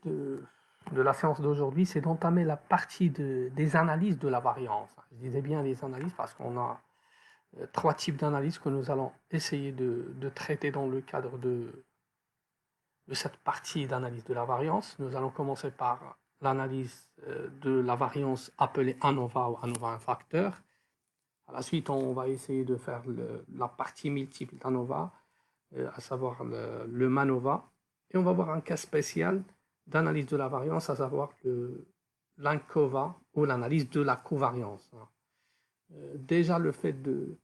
de la séance d'aujourd'hui, c'est d'entamer la partie des analyses de la variance. Je disais bien les analyses parce qu'on a trois types d'analyses que nous allons essayer de traiter dans le cadre de cette partie d'analyse de la variance. Nous allons commencer par l'analyse de la variance appelée ANOVA ou ANOVA un facteur. À la suite, on va essayer de faire la partie multiple d'ANOVA, à savoir le MANOVA. Et on va voir un cas spécial d'analyse de la variance, à savoir l'ANCOVA ou l'analyse de la covariance. Déjà, le fait de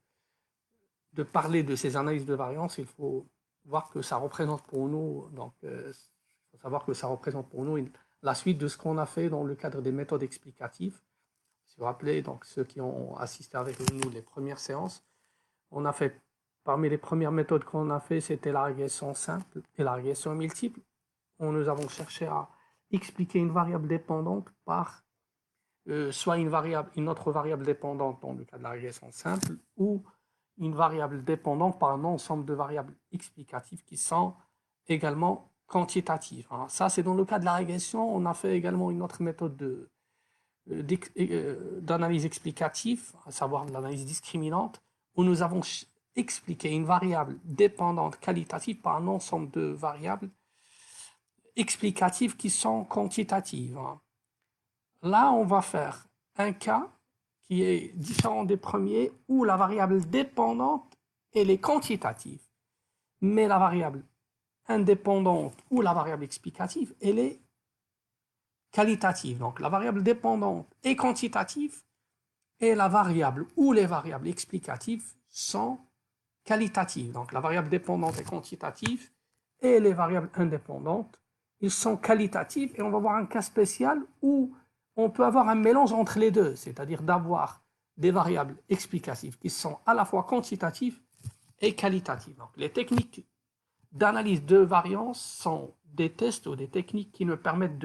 parler de ces analyses de variance, il faut voir que ça représente pour nous, donc, il faut savoir que ça représente pour nous la suite de ce qu'on a fait dans le cadre des méthodes explicatives. Si vous vous rappelez, donc, ceux qui ont assisté avec nous les premières séances, on a fait, parmi les premières méthodes qu'on a fait, c'était la régression simple et la régression multiple, où nous avons cherché à expliquer une variable dépendante par soit une autre variable dépendante dans le cas de la régression simple, ou une variable dépendante par un ensemble de variables explicatives qui sont également quantitatives. Ça, c'est dans le cas de la régression. On a fait également une autre méthode d'analyse explicative, à savoir l'analyse discriminante, où nous avons expliqué une variable dépendante qualitative par un ensemble de variables explicatives qui sont quantitatives. Là, on va faire un cas qui est différent des premiers, où la variable dépendante, elle est quantitative, mais la variable indépendante ou la variable explicative, elle est qualitative. Donc, la variable dépendante est quantitative et la variable ou les variables explicatives sont qualitatives. Donc, la variable dépendante est quantitative et les variables indépendantes, ils sont qualitatives. Et on va voir un cas spécial où on peut avoir un mélange entre les deux, c'est-à-dire d'avoir des variables explicatives qui sont à la fois quantitatives et qualitatives. Donc, les techniques d'analyse de variance sont des tests ou des techniques qui nous permettent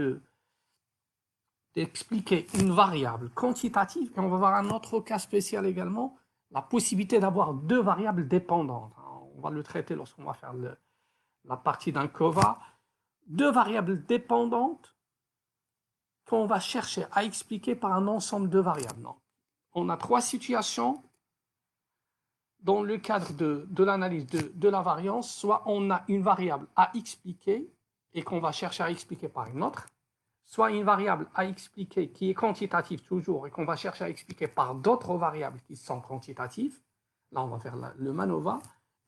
d'expliquer une variable quantitative. Et on va voir un autre cas spécial également, la possibilité d'avoir deux variables dépendantes. On va le traiter lorsqu'on va faire la partie d'un COVA. Deux variables dépendantes qu'on va chercher à expliquer par un ensemble de variables. Non. On a trois situations dans le cadre de l'analyse de la variance. Soit on a une variable à expliquer et qu'on va chercher à expliquer par une autre, soit une variable à expliquer qui est quantitative toujours et qu'on va chercher à expliquer par d'autres variables qui sont quantitatives. Là, on va faire le MANOVA.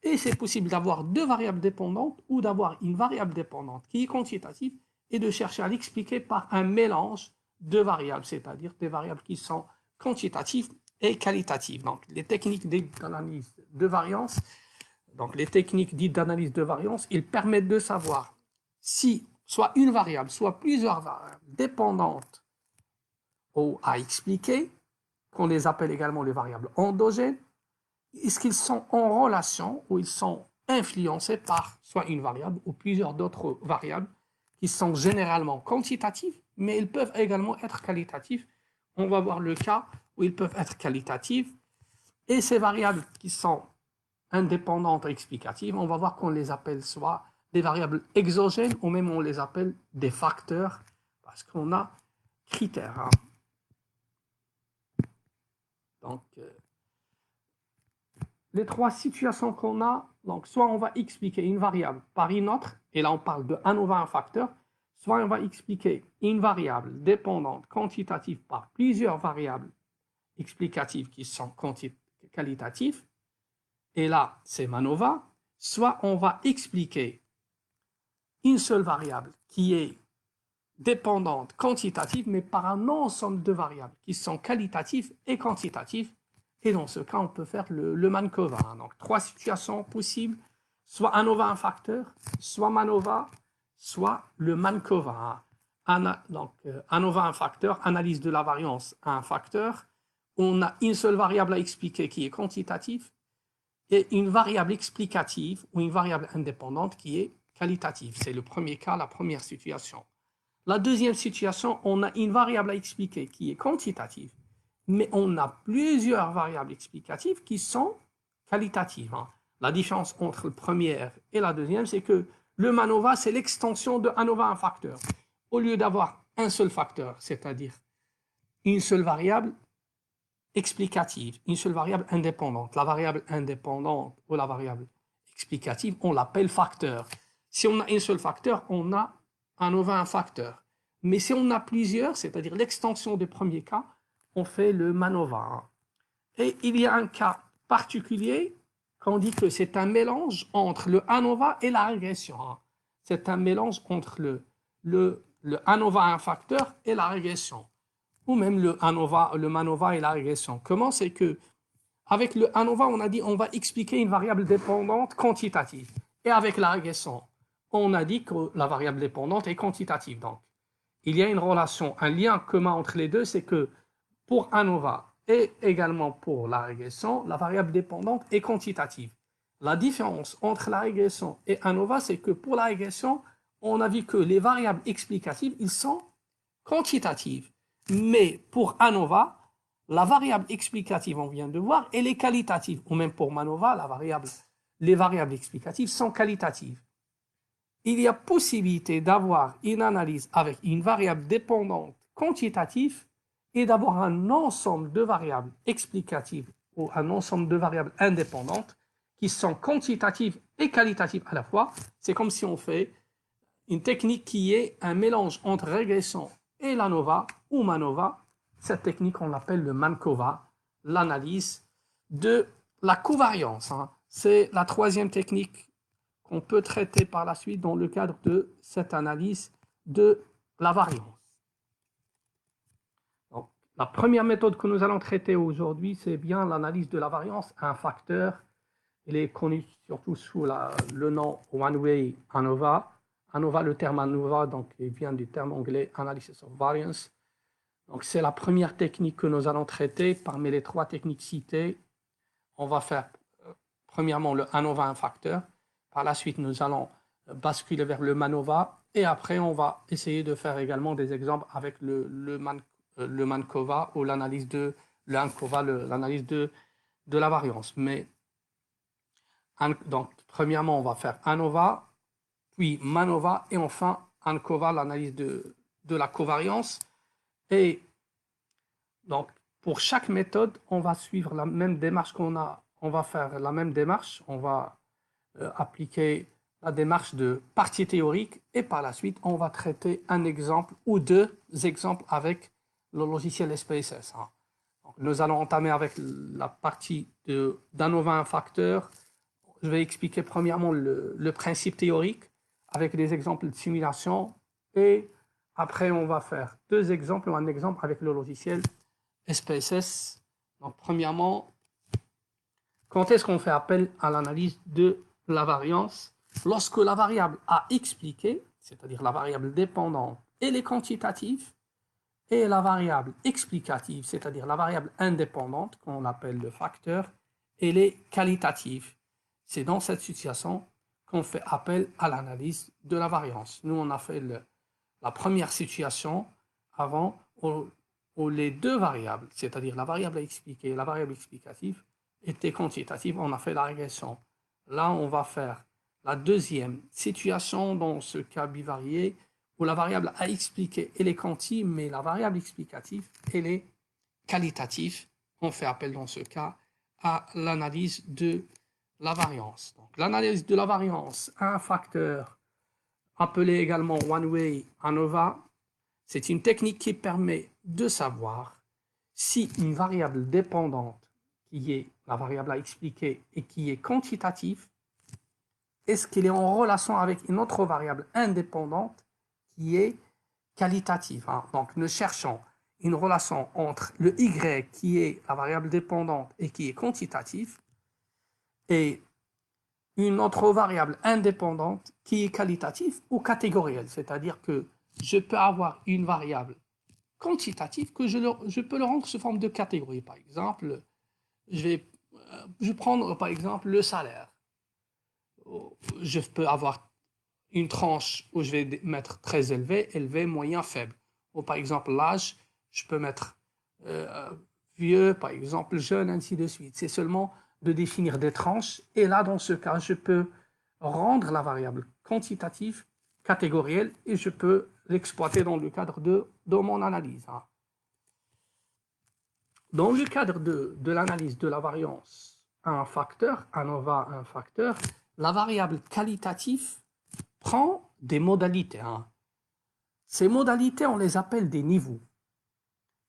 Et c'est possible d'avoir deux variables dépendantes ou d'avoir une variable dépendante qui est quantitative et de chercher à l'expliquer par un mélange de variables, c'est-à-dire des variables qui sont quantitatives et qualitatives. Donc, les techniques d'analyse de variance, ils permettent de savoir si soit une variable, soit plusieurs variables dépendantes ou à expliquer, qu'on les appelle également les variables endogènes, est-ce qu'ils sont en relation ou ils sont influencés par soit une variable ou plusieurs d'autres variables qui sont généralement quantitatives, mais ils peuvent également être qualitatifs. On va voir le cas où ils peuvent être qualitatifs. Et ces variables qui sont indépendantes et explicatives, on va voir qu'on les appelle soit des variables exogènes ou même on les appelle des facteurs parce qu'on a critères. Donc, les trois situations qu'on a, donc soit on va expliquer une variable par une autre, et là on parle de ANOVA un facteur, soit on va expliquer une variable dépendante quantitative par plusieurs variables explicatives qui sont qualitatives, et là c'est MANOVA, soit on va expliquer une seule variable qui est dépendante quantitative, mais par un ensemble de variables qui sont qualitatives et quantitatives. Et dans ce cas, on peut faire le MANCOVA. Donc, trois situations possibles, soit ANOVA un facteur, soit MANOVA, soit le MANCOVA. Donc, ANOVA un facteur, analyse de la variance à un facteur. On a une seule variable à expliquer qui est quantitative et une variable explicative ou une variable indépendante qui est qualitative. C'est le premier cas, la première situation. La deuxième situation, on a une variable à expliquer qui est quantitative, mais on a plusieurs variables explicatives qui sont qualitatives. La différence entre la première et la deuxième, c'est que le MANOVA, c'est l'extension de ANOVA un facteur. au lieu d'avoir un seul facteur, c'est-à-dire une seule variable explicative, une seule variable indépendante. La variable indépendante ou la variable explicative, on l'appelle facteur. Si on a un seul facteur, on a un facteur. Mais si on a plusieurs, c'est-à-dire l'extension du premier cas, on fait le MANOVA. Et il y a un cas particulier qu'on dit que c'est un mélange entre le ANOVA et la régression. C'est un mélange entre le ANOVA un facteur et la régression, ou même le MANOVA et la régression. Comment? C'est que avec le ANOVA, on a dit on va expliquer une variable dépendante quantitative. Et avec la régression, on a dit que la variable dépendante est quantitative. Donc, il y a une relation, un lien commun entre les deux, c'est que pour ANOVA et également pour la régression, la variable dépendante est quantitative. La différence entre la régression et ANOVA, c'est que pour la régression, on a vu que les variables explicatives, ils sont quantitatives. Mais pour ANOVA, la variable explicative, on vient de voir, elle est qualitative. Ou même pour MANOVA, les variables explicatives sont qualitatives. Il y a possibilité d'avoir une analyse avec une variable dépendante quantitative et d'avoir un ensemble de variables explicatives ou un ensemble de variables indépendantes qui sont quantitatives et qualitatives à la fois. C'est comme si on fait une technique qui est un mélange entre régression et l'ANOVA ou MANOVA. Cette technique, on l'appelle le MANCOVA, l'analyse de la covariance. C'est la troisième technique qu'on peut traiter par la suite dans le cadre de cette analyse de la variance. Donc, la première méthode que nous allons traiter aujourd'hui, c'est bien l'analyse de la variance à un facteur. Il est connu surtout sous le nom One-Way ANOVA. ANOVA, le terme ANOVA, donc, il vient du terme anglais Analysis of Variance. Donc, c'est la première technique que nous allons traiter. Parmi les trois techniques citées, on va faire premièrement le ANOVA un facteur. Par la suite, nous allons basculer vers le MANOVA et après, on va essayer de faire également des exemples avec le MANCOVA ou l'analyse de l'ANCOVA, l'analyse de la variance. Mais donc, premièrement, on va faire ANOVA, puis MANOVA et enfin ANCOVA, l'analyse de la covariance. Et donc, pour chaque méthode, on va suivre la même démarche on va faire la même démarche, on va appliquer la démarche de partie théorique et par la suite, on va traiter un exemple ou deux exemples avec le logiciel SPSS. Donc, nous allons entamer avec la partie d'ANOVA un facteur. Je vais expliquer premièrement le principe théorique avec des exemples de simulation et après, on va faire deux exemples ou un exemple avec le logiciel SPSS. Donc, premièrement, quand est-ce qu'on fait appel à l'analyse de la variance? Lorsque la variable à expliquer, c'est-à-dire la variable dépendante, elle est quantitative, et la variable explicative, c'est-à-dire la variable indépendante, qu'on appelle le facteur, elle est qualitative. C'est dans cette situation qu'on fait appel à l'analyse de la variance. Nous, on a fait la première situation avant où les deux variables, c'est-à-dire la variable à expliquer et la variable explicative, étaient quantitatives. On a fait la régression. Là, on va faire la deuxième situation dans ce cas bivarié où la variable à expliquer, elle est quanti, mais la variable explicative, elle est qualitative. On fait appel dans ce cas à l'analyse de la variance. Donc, l'analyse de la variance à un facteur appelé également One-Way ANOVA, c'est une technique qui permet de savoir si une variable dépendante, qui est la variable à expliquer et qui est quantitative, est-ce qu'elle est en relation avec une autre variable indépendante qui est qualitative. Donc, nous cherchons une relation entre le y, qui est la variable dépendante et qui est quantitative, et une autre variable indépendante qui est qualitative ou catégorielle. C'est-à-dire que je peux avoir une variable quantitative que je peux le rendre sous forme de catégorie. Par exemple, je vais prendre par exemple le salaire. Je peux avoir une tranche où je vais mettre très élevé, moyen, faible. Ou par exemple l'âge, je peux mettre vieux, par exemple jeune, ainsi de suite. C'est seulement de définir des tranches. Et là, dans ce cas, je peux rendre la variable quantitative catégorielle et je peux l'exploiter dans le cadre de mon analyse. Hein. Dans le cadre de l'analyse de la variance à un facteur, ANOVA un facteur, la variable qualitative prend des modalités. Hein. Ces modalités, on les appelle des niveaux.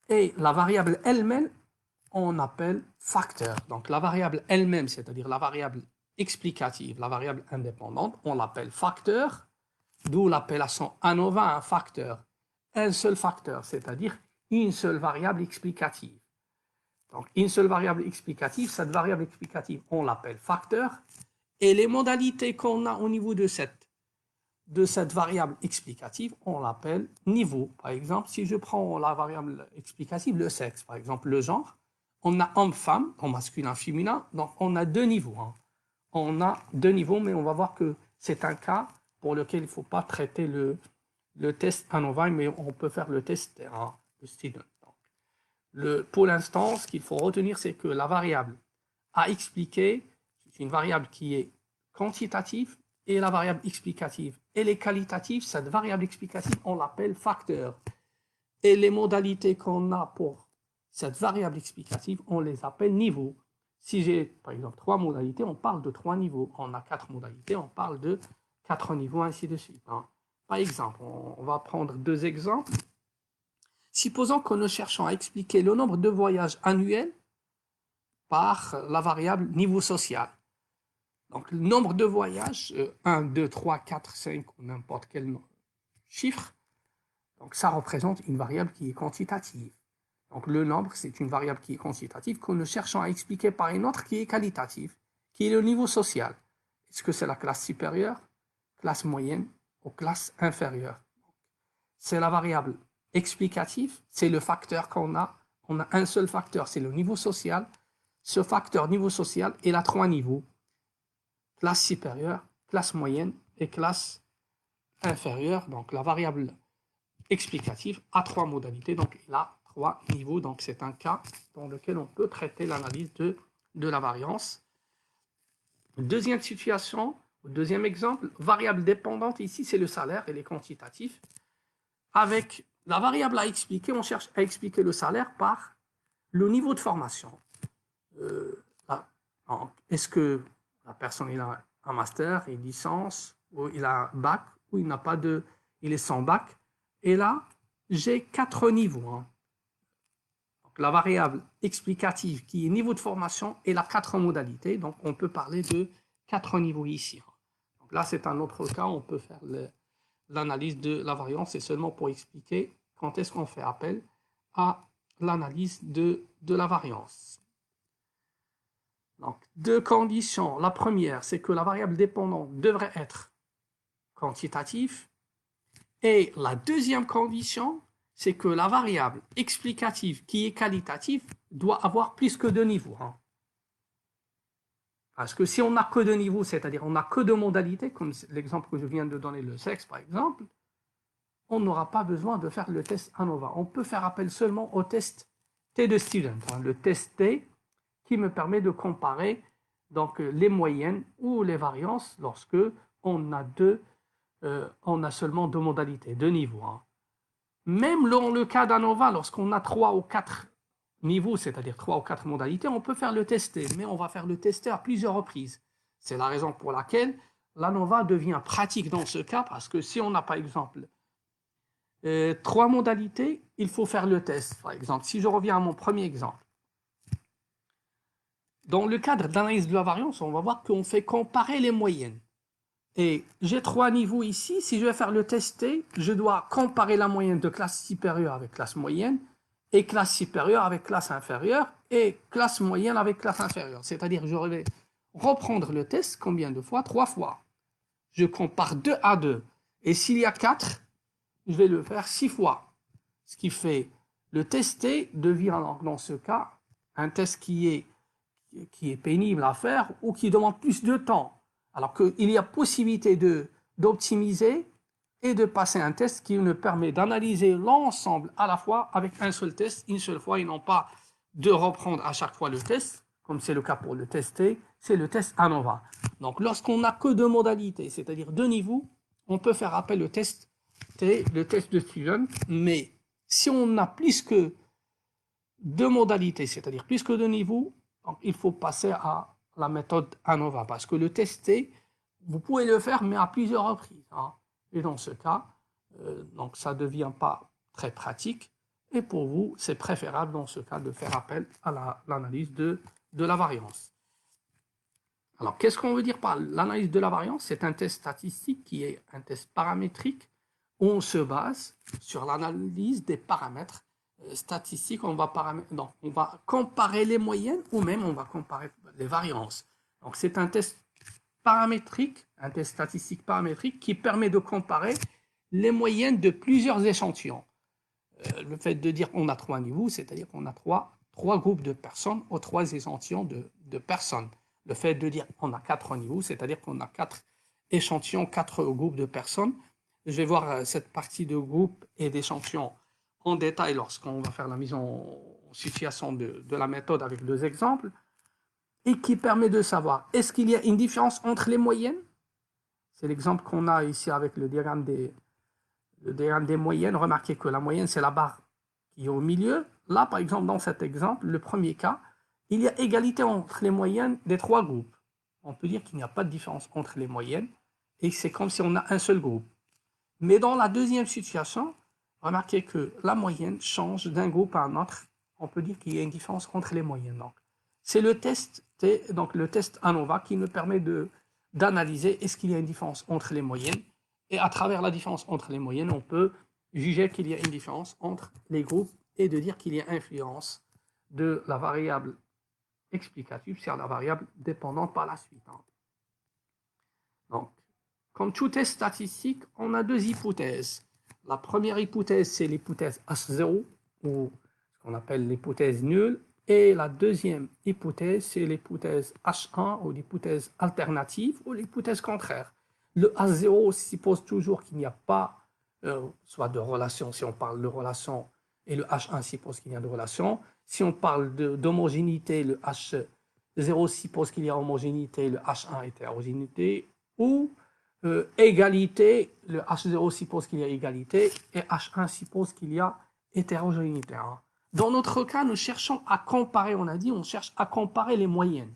Et la variable elle-même, on appelle facteur. Donc la variable elle-même, c'est-à-dire la variable explicative, la variable indépendante, on l'appelle facteur, d'où l'appellation ANOVA un facteur. Un seul facteur, c'est-à-dire une seule variable explicative. Donc une seule variable explicative, cette variable explicative, on l'appelle facteur. Et les modalités qu'on a au niveau de cette variable explicative, on l'appelle niveau. Par exemple, si je prends la variable explicative, le sexe, par exemple le genre, on a homme-femme, en masculin, féminin, donc on a deux niveaux. Hein. On a deux niveaux, mais on va voir que c'est un cas pour lequel il ne faut pas traiter le test ANOVA, mais on peut faire le test hein, de student. Pour l'instant, ce qu'il faut retenir, c'est que la variable à expliquer, c'est une variable qui est quantitative, et la variable explicative, elle est qualitative. Cette variable explicative, on l'appelle facteur. Et les modalités qu'on a pour cette variable explicative, on les appelle niveaux. Si j'ai, par exemple, 3 modalités, on parle de 3 niveaux. On a 4 modalités, on parle de 4 niveaux, ainsi de suite. Hein. Par exemple, on va prendre 2 exemples. Supposons que nous cherchons à expliquer le nombre de voyages annuels par la variable niveau social. Donc, le nombre de voyages, 1, 2, 3, 4, 5, ou n'importe quel chiffre, donc ça représente une variable qui est quantitative. Donc, le nombre, c'est une variable qui est quantitative que nous cherchons à expliquer par une autre qui est qualitative, qui est le niveau social. Est-ce que c'est la classe supérieure, classe moyenne ou classe inférieure? C'est la variable explicative, c'est le facteur qu'on a. On a un seul facteur, c'est le niveau social. Ce facteur niveau social, il a 3 niveaux. Classe supérieure, classe moyenne et classe inférieure. Donc, la variable explicative a 3 modalités. Donc, il a 3 niveaux. Donc, c'est un cas dans lequel on peut traiter l'analyse de la variance. Deuxième situation, deuxième exemple, variable dépendante. Ici, c'est le salaire, elle est quantitative. Avec la variable à expliquer, on cherche à expliquer le salaire par le niveau de formation. Est-ce que la personne il a un master, une licence, ou il a un bac, ou il n'a pas de, il est sans bac. Et là, j'ai 4 niveaux. Hein. Donc, la variable explicative qui est niveau de formation, elle a 4 modalités. Donc, on peut parler de 4 niveaux ici. Donc, là, c'est un autre cas. On peut faire l'analyse de la variance. C'est seulement pour expliquer quand est-ce qu'on fait appel à l'analyse de la variance. Donc, 2 conditions. La première, c'est que la variable dépendante devrait être quantitative. Et la deuxième condition, c'est que la variable explicative qui est qualitative doit avoir plus que 2 niveaux. Hein. Parce que si on n'a que 2 niveaux, c'est-à-dire on n'a que 2 modalités, comme l'exemple que je viens de donner, le sexe par exemple, on n'aura pas besoin de faire le test ANOVA. On peut faire appel seulement au test T de student, hein, le test T, qui me permet de comparer donc, les moyennes ou les variances lorsque on a seulement 2 modalités, 2 niveaux. Hein. Même dans le cas d'ANOVA, lorsqu'on a 3 ou 4 niveaux, c'est-à-dire 3 ou 4 modalités, on peut faire le tester, mais on va faire le tester à plusieurs reprises. C'est la raison pour laquelle l'ANOVA devient pratique dans ce cas, parce que si on a par exemple 3 modalités, il faut faire le test. Par exemple, si je reviens à mon premier exemple, dans le cadre d'analyse de la variance, on va voir qu'on fait comparer les moyennes. Et j'ai 3 niveaux ici. Si je vais faire le tester, je dois comparer la moyenne de classe supérieure avec classe moyenne, et classe supérieure avec classe inférieure, et classe moyenne avec classe inférieure. C'est-à-dire, je vais reprendre le test combien de fois? 3 fois. Je compare 2 à 2. Et s'il y a 4, je vais le faire 6 fois. Ce qui fait, le tester devient dans ce cas un test qui est pénible à faire ou qui demande plus de temps. Alors qu'il y a possibilité d'optimiser et de passer un test qui nous permet d'analyser l'ensemble à la fois avec un seul test, une seule fois, et non pas de reprendre à chaque fois le test, comme c'est le cas pour le tester, c'est le test ANOVA. Donc lorsqu'on n'a que 2 modalités, c'est-à-dire 2 niveaux, on peut faire appel au test le test de Stevens, mais si on a plus que deux modalités, c'est-à-dire plus que deux niveaux, donc il faut passer à la méthode ANOVA, parce que le tester, vous pouvez le faire, mais à plusieurs reprises. Hein. Et dans ce cas, donc ça ne devient pas très pratique, et pour vous, c'est préférable dans ce cas de faire appel à l'analyse de la variance. Alors, qu'est-ce qu'on veut dire par l'analyse de la variance? C'est un test statistique qui est un test paramétrique où on se base sur l'analyse des paramètres statistiques. On va comparer les moyennes ou même on va comparer les variances. Donc, c'est un test paramétrique, un test statistique paramétrique qui permet de comparer les moyennes de plusieurs échantillons. Le fait de dire qu'on a trois niveaux, c'est-à-dire qu'on a trois groupes de personnes ou trois échantillons de personnes. Le fait de dire qu'on a quatre niveaux, c'est-à-dire qu'on a quatre échantillons, quatre groupes de personnes. Je vais voir cette partie de groupe et d'échantillons en détail lorsqu'on va faire la mise en situation de la méthode avec deux exemples, et qui permet de savoir est-ce qu'il y a une différence entre les moyennes. C'est l'exemple qu'on a ici avec le diagramme des moyennes. Remarquez que la moyenne, c'est la barre qui est au milieu. Là, par exemple, dans cet exemple, le premier cas, il y a égalité entre les moyennes des trois groupes. On peut dire qu'il n'y a pas de différence entre les moyennes et c'est comme si on a un seul groupe. Mais dans la deuxième situation, remarquez que la moyenne change d'un groupe à un autre. On peut dire qu'il y a une différence entre les moyennes. C'est le test ANOVA qui nous permet d'analyser est-ce qu'il y a une différence entre les moyennes. Et à travers la différence entre les moyennes, on peut juger qu'il y a une différence entre les groupes et de dire qu'il y a influence de la variable explicative sur la variable dépendante par la suite. Donc, comme tout test statistique, on a deux hypothèses. La première hypothèse, c'est l'hypothèse H0, ou ce qu'on appelle l'hypothèse nulle. Et la deuxième hypothèse, c'est l'hypothèse H1, ou l'hypothèse alternative, ou l'hypothèse contraire. Le H0 suppose toujours qu'il n'y a pas soit de relation, si on parle de relation, et le H1 suppose qu'il y a de relation. Si on parle d'homogénéité, le H0 suppose qu'il y a homogénéité, le H1 est hétérogénéité, ou égalité, le H0 suppose qu'il y a égalité, et H1 suppose qu'il y a hétérogénéité. Hein. Dans notre cas, nous cherchons à comparer, on cherche à comparer les moyennes.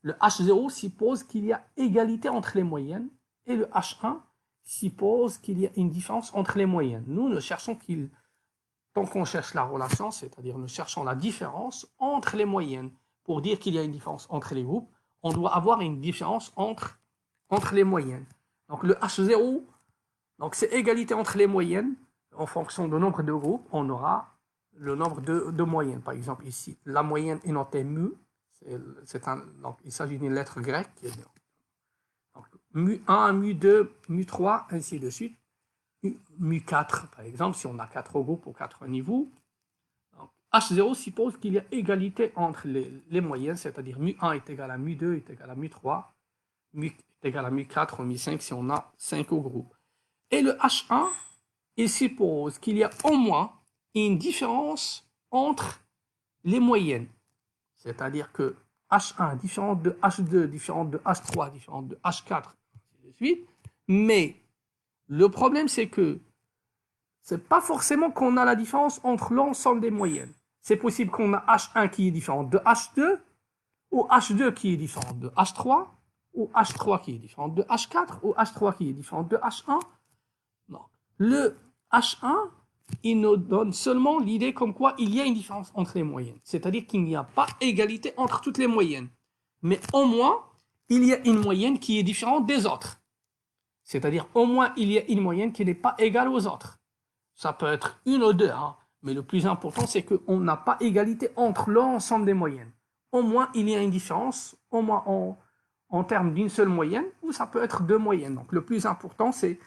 Le H0 suppose qu'il y a égalité entre les moyennes, et le H1 suppose qu'il y a une différence entre les moyennes. Nous cherchons tant qu'on cherche la relation, c'est-à-dire nous cherchons la différence entre les moyennes. Pour dire qu'il y a une différence entre les groupes, on doit avoir une différence entre les moyennes. Donc le H0, c'est égalité entre les moyennes. En fonction du nombre de groupes, on aura le nombre de moyennes. Par exemple, ici, la moyenne est notée mu. Donc, il s'agit d'une lettre grecque. Donc, mu1, mu2, mu3, ainsi de suite. mu4, par exemple, si on a 4 groupes ou 4 niveaux. Donc, H0 suppose qu'il y a égalité entre les moyennes, c'est-à-dire mu1 est égal à mu2 est égal à mu3, mu est égal à mu4 ou mu5 si on a 5 groupes. Et le H1, il suppose qu'il y a au moins une différence entre les moyennes. C'est-à-dire que H1 différente de H2, différente de H3, différente de H4, ainsi de suite. Mais le problème, c'est que ce n'est pas forcément qu'on a la différence entre l'ensemble des moyennes. C'est possible qu'on a H1 qui est différent de H2, ou H2 qui est différent de H3, ou H3 qui est différent de H4, ou H3 qui est différent de H1. Non. Le H1, il nous donne seulement l'idée comme quoi il y a une différence entre les moyennes. C'est-à-dire qu'il n'y a pas égalité entre toutes les moyennes. Mais au moins, il y a une moyenne qui est différente des autres. C'est-à-dire au moins, il y a une moyenne qui n'est pas égale aux autres. Ça peut être une ou deux, hein, mais le plus important, c'est qu'on n'a pas égalité entre l'ensemble des moyennes. Au moins, il y a une différence, au moins en termes d'une seule moyenne, ou ça peut être deux moyennes. Donc, le plus important, c'est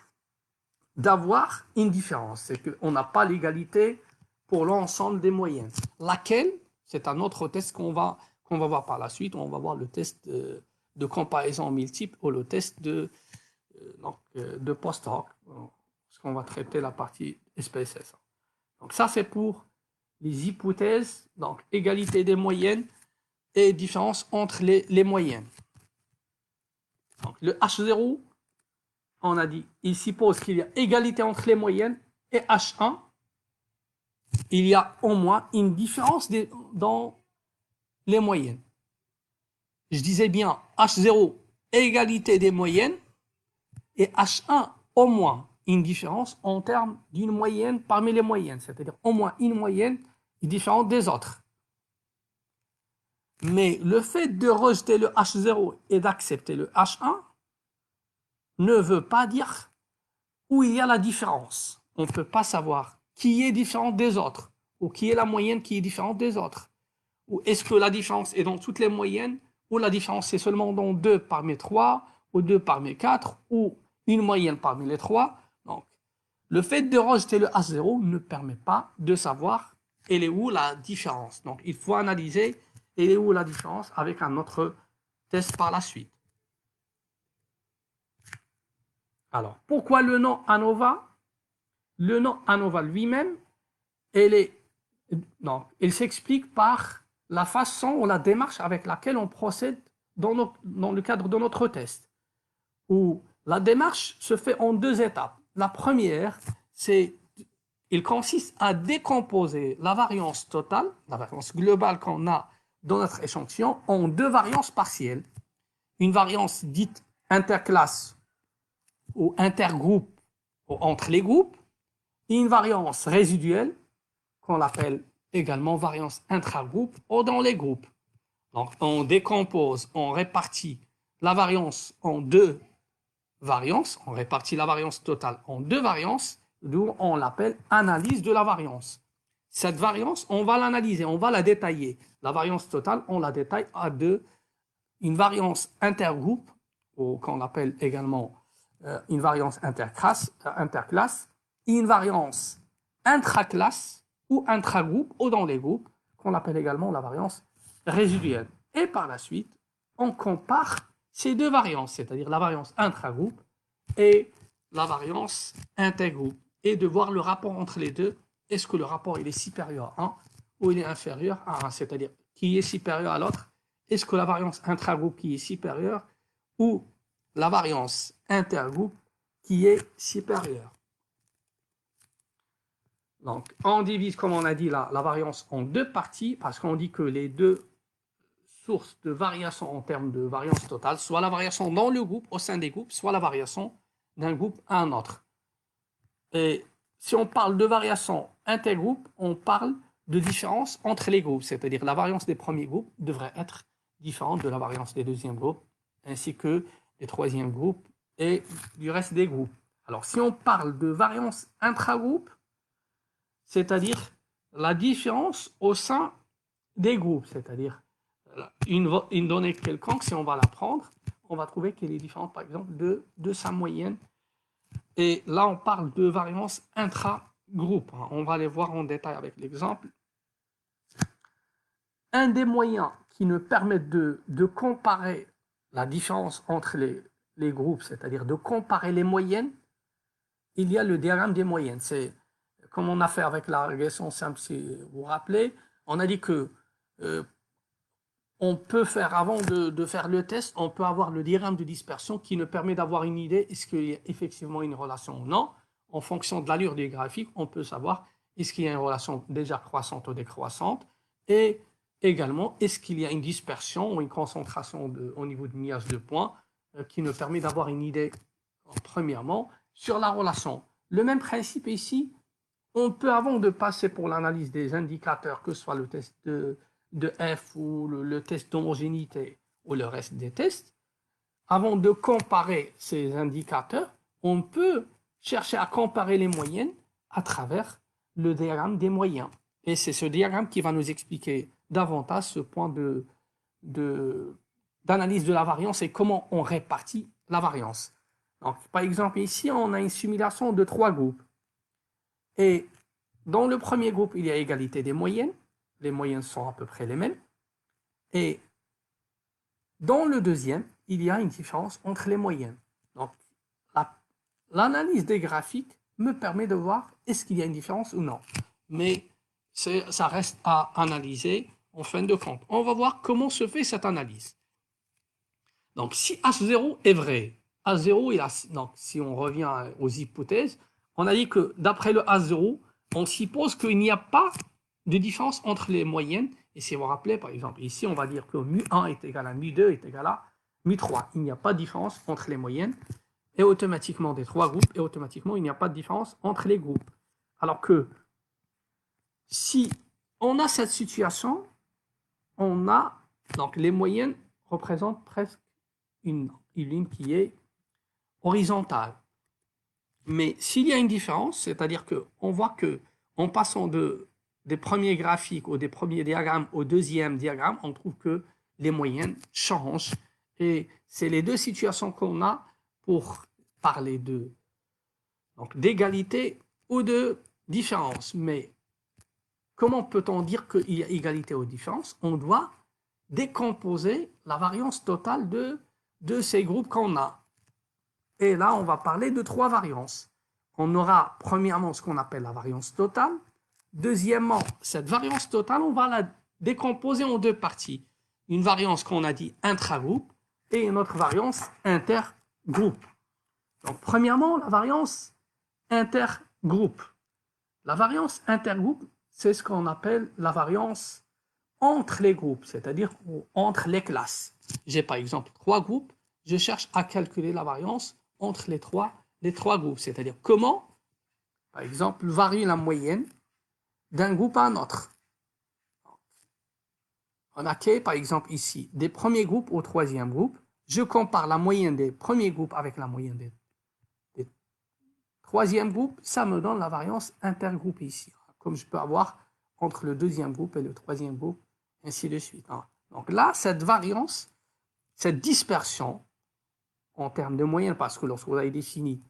d'avoir une différence. C'est qu'on n'a pas l'égalité pour l'ensemble des moyennes. Laquelle, c'est un autre test qu'on va voir par la suite. On va voir le test de comparaison multiple ou le test de post-hoc, parce qu'on va traiter la partie SPSS. Donc ça, c'est pour les hypothèses, donc égalité des moyennes et différence entre les moyennes. Donc le H0, on a dit, il suppose qu'il y a égalité entre les moyennes et H1, il y a au moins une différence dans les moyennes. Je disais bien H0, égalité des moyennes, et H1, au moins une différence en termes d'une moyenne parmi les moyennes, c'est-à-dire au moins une moyenne différente des autres. Mais le fait de rejeter le H0 et d'accepter le H1 ne veut pas dire où il y a la différence. On ne peut pas savoir qui est différent des autres, ou qui est la moyenne qui est différente des autres. Ou est-ce que la différence est dans toutes les moyennes, ou la différence est seulement dans 2 parmi 3, ou 2 parmi 4, ou une moyenne parmi les 3. Donc, le fait de rejeter le H0 ne permet pas de savoir elle est où la différence. Donc, il faut analyser elle est où la différence avec un autre test par la suite. Alors, pourquoi le nom ANOVA? Le nom ANOVA lui-même, il s'explique par la façon ou la démarche avec laquelle on procède dans le cadre de notre test. Où la démarche se fait en 2 étapes. La première, il consiste à décomposer la variance totale, la variance globale qu'on a dans notre échantillon, en 2 variances partielles. Une variance dite interclasse ou intergroupe ou entre les groupes, et une variance résiduelle qu'on appelle également variance intragroupe ou dans les groupes. Donc, on décompose, on répartit la variance en 2 variances, on répartit la variance totale en 2 variances, d'où on l'appelle analyse de la variance. Cette variance, on va l'analyser, on va la détailler. La variance totale, on la détaille à 2. Une variance intergroupe, ou qu'on appelle également une variance interclasse, et une variance intraclasse ou intragroupe, ou dans les groupes, qu'on appelle également la variance résiduelle. Et par la suite, on compare ces 2 variances, c'est-à-dire la variance intragroupe et la variance intergroupe, et de voir le rapport entre les deux. Est-ce que le rapport il est supérieur à 1 ou il est inférieur à 1, c'est-à-dire qui est supérieur à l'autre? Est-ce que la variance intragroupe qui est supérieure ou la variance intergroupe qui est supérieure? Donc, on divise, comme on a dit, la variance en 2 parties, parce qu'on dit que les 2 sources de variation en termes de variance totale, soit la variation dans le groupe, au sein des groupes, soit la variation d'un groupe à un autre. Et si on parle de variation intergroupe, on parle de différence entre les groupes, c'est-à-dire la variance des premiers groupes devrait être différente de la variance des deuxièmes groupes, ainsi que des troisièmes groupes et du reste des groupes. Alors, si on parle de variance intragroupe, c'est-à-dire la différence au sein des groupes, c'est-à-dire une donnée quelconque, si on va la prendre, on va trouver qu'elle est différente, par exemple, de sa moyenne. Et là, on parle de variance intra-groupe. On va les voir en détail avec l'exemple. Un des moyens qui nous permettent de comparer la différence entre les groupes, c'est-à-dire de comparer les moyennes, il y a le diagramme des moyennes. C'est comme on a fait avec la régression simple, si vous vous rappelez, on a dit que on peut faire, avant de faire le test, on peut avoir le diagramme de dispersion qui nous permet d'avoir une idée, est-ce qu'il y a effectivement une relation ou non. En fonction de l'allure du graphique, on peut savoir est-ce qu'il y a une relation déjà croissante ou décroissante, et également, est-ce qu'il y a une dispersion ou une concentration au niveau du nuage de points qui nous permet d'avoir une idée, premièrement, sur la relation. Le même principe ici, on peut, avant de passer pour l'analyse des indicateurs, que ce soit le test de F ou le test d'homogénéité ou le reste des tests, avant de comparer ces indicateurs, on peut chercher à comparer les moyennes à travers le diagramme des moyens. Et c'est ce diagramme qui va nous expliquer davantage ce point d'analyse de la variance et comment on répartit la variance. Donc, par exemple, ici, on a une simulation de 3 groupes. Et dans le premier groupe, il y a égalité des moyennes. Les moyennes sont à peu près les mêmes. Et dans le deuxième, il y a une différence entre les moyennes. Donc, l'analyse des graphiques me permet de voir est-ce qu'il y a une différence ou non. Mais ça reste à analyser en fin de compte. On va voir comment se fait cette analyse. Donc, si H0 est vrai, A0 et donc si on revient aux hypothèses, on a dit que d'après le A0, on suppose qu'il n'y a pas de différence entre les moyennes. Et si vous vous rappelez, par exemple, ici, on va dire que mu1 est égal à mu2 est égal à mu3. Il n'y a pas de différence entre les moyennes et automatiquement des trois groupes, et automatiquement, il n'y a pas de différence entre les groupes. Alors que si on a cette situation, on a, donc les moyennes représentent presque une ligne qui est horizontale. Mais s'il y a une différence, c'est-à-dire qu'on voit que en passant des premiers graphiques ou des premiers diagrammes au deuxième diagramme, on trouve que les moyennes changent. Et c'est les deux situations qu'on a pour parler d'égalité ou de différence. Mais comment peut-on dire qu'il y a égalité ou différence? On doit décomposer la variance totale de ces groupes qu'on a. Et là, on va parler de trois variances. On aura premièrement ce qu'on appelle la variance totale. Deuxièmement, cette variance totale, on va la décomposer en deux parties. Une variance qu'on a dit intragroupe et une autre variance intergroupe. Donc, premièrement, la variance intergroupe. La variance intergroupe, c'est ce qu'on appelle la variance entre les groupes, c'est-à-dire entre les classes. J'ai par exemple trois groupes, je cherche à calculer la variance entre les trois groupes, c'est-à-dire comment, par exemple, varie la moyenne d'un groupe à un autre. On a créé, par exemple, ici, des premiers groupes au troisième groupe. Je compare la moyenne des premiers groupes avec la moyenne des troisième groupes. Ça me donne la variance intergroupe ici, comme je peux avoir entre le deuxième groupe et le troisième groupe, ainsi de suite. Donc là, cette variance, cette dispersion, en termes de moyenne, parce que lorsque vous avez défini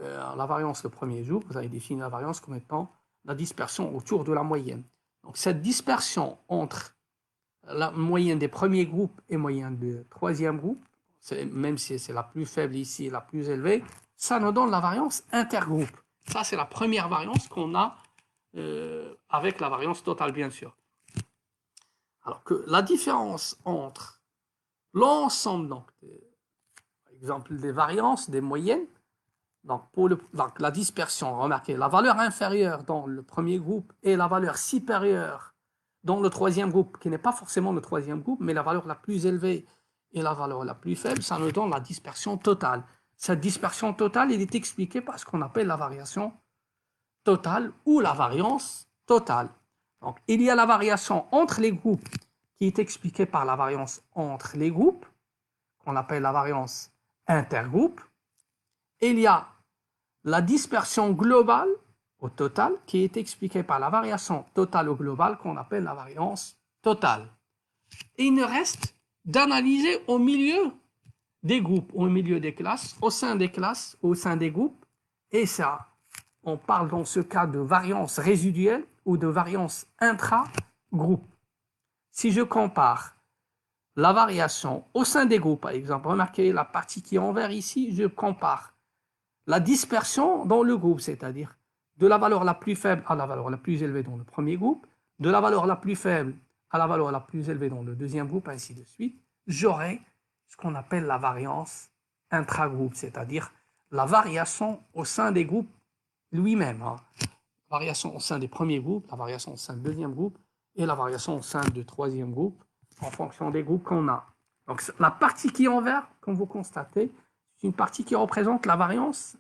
la variance le premier jour, vous avez défini la variance comme étant la dispersion autour de la moyenne. Donc cette dispersion entre la moyenne des premiers groupes et moyenne du troisième groupe, même si c'est la plus faible ici et la plus élevée, ça nous donne la variance intergroupe. Ça, c'est la première variance qu'on a avec la variance totale, bien sûr. Alors que la différence entre l'ensemble, donc, par exemple, des variances, des moyennes, donc la dispersion, remarquez, la valeur inférieure dans le premier groupe et la valeur supérieure dans le troisième groupe, qui n'est pas forcément le troisième groupe, mais la valeur la plus élevée et la valeur la plus faible, ça nous donne la dispersion totale. Cette dispersion totale, elle est expliquée par ce qu'on appelle la variation totale ou la variance totale. Donc, il y a la variation entre les groupes qui est expliquée par la variance entre les groupes, qu'on appelle la variance intergroupe. Et il y a la dispersion globale au total qui est expliquée par la variation totale au global qu'on appelle la variance totale. Et il ne reste d'analyser au milieu des groupes, au milieu des classes, au sein des classes, au sein des groupes. Et ça, on parle dans ce cas de variance résiduelle ou de variance intra-groupe. Si je compare la variation au sein des groupes, par exemple, remarquez la partie qui est en vert ici, je compare la dispersion dans le groupe, c'est-à-dire de la valeur la plus faible à la valeur la plus élevée dans le premier groupe, de la valeur la plus faible à la valeur la plus élevée dans le deuxième groupe, ainsi de suite, j'aurai ce qu'on appelle la variance intragroupe, c'est-à-dire la variation au sein des groupes lui-même. La variation au sein des premiers groupes, la variation au sein du deuxième groupe et la variation au sein du troisième groupe en fonction des groupes qu'on a. Donc la partie qui est en vert, comme vous constatez, c'est une partie qui représente la variance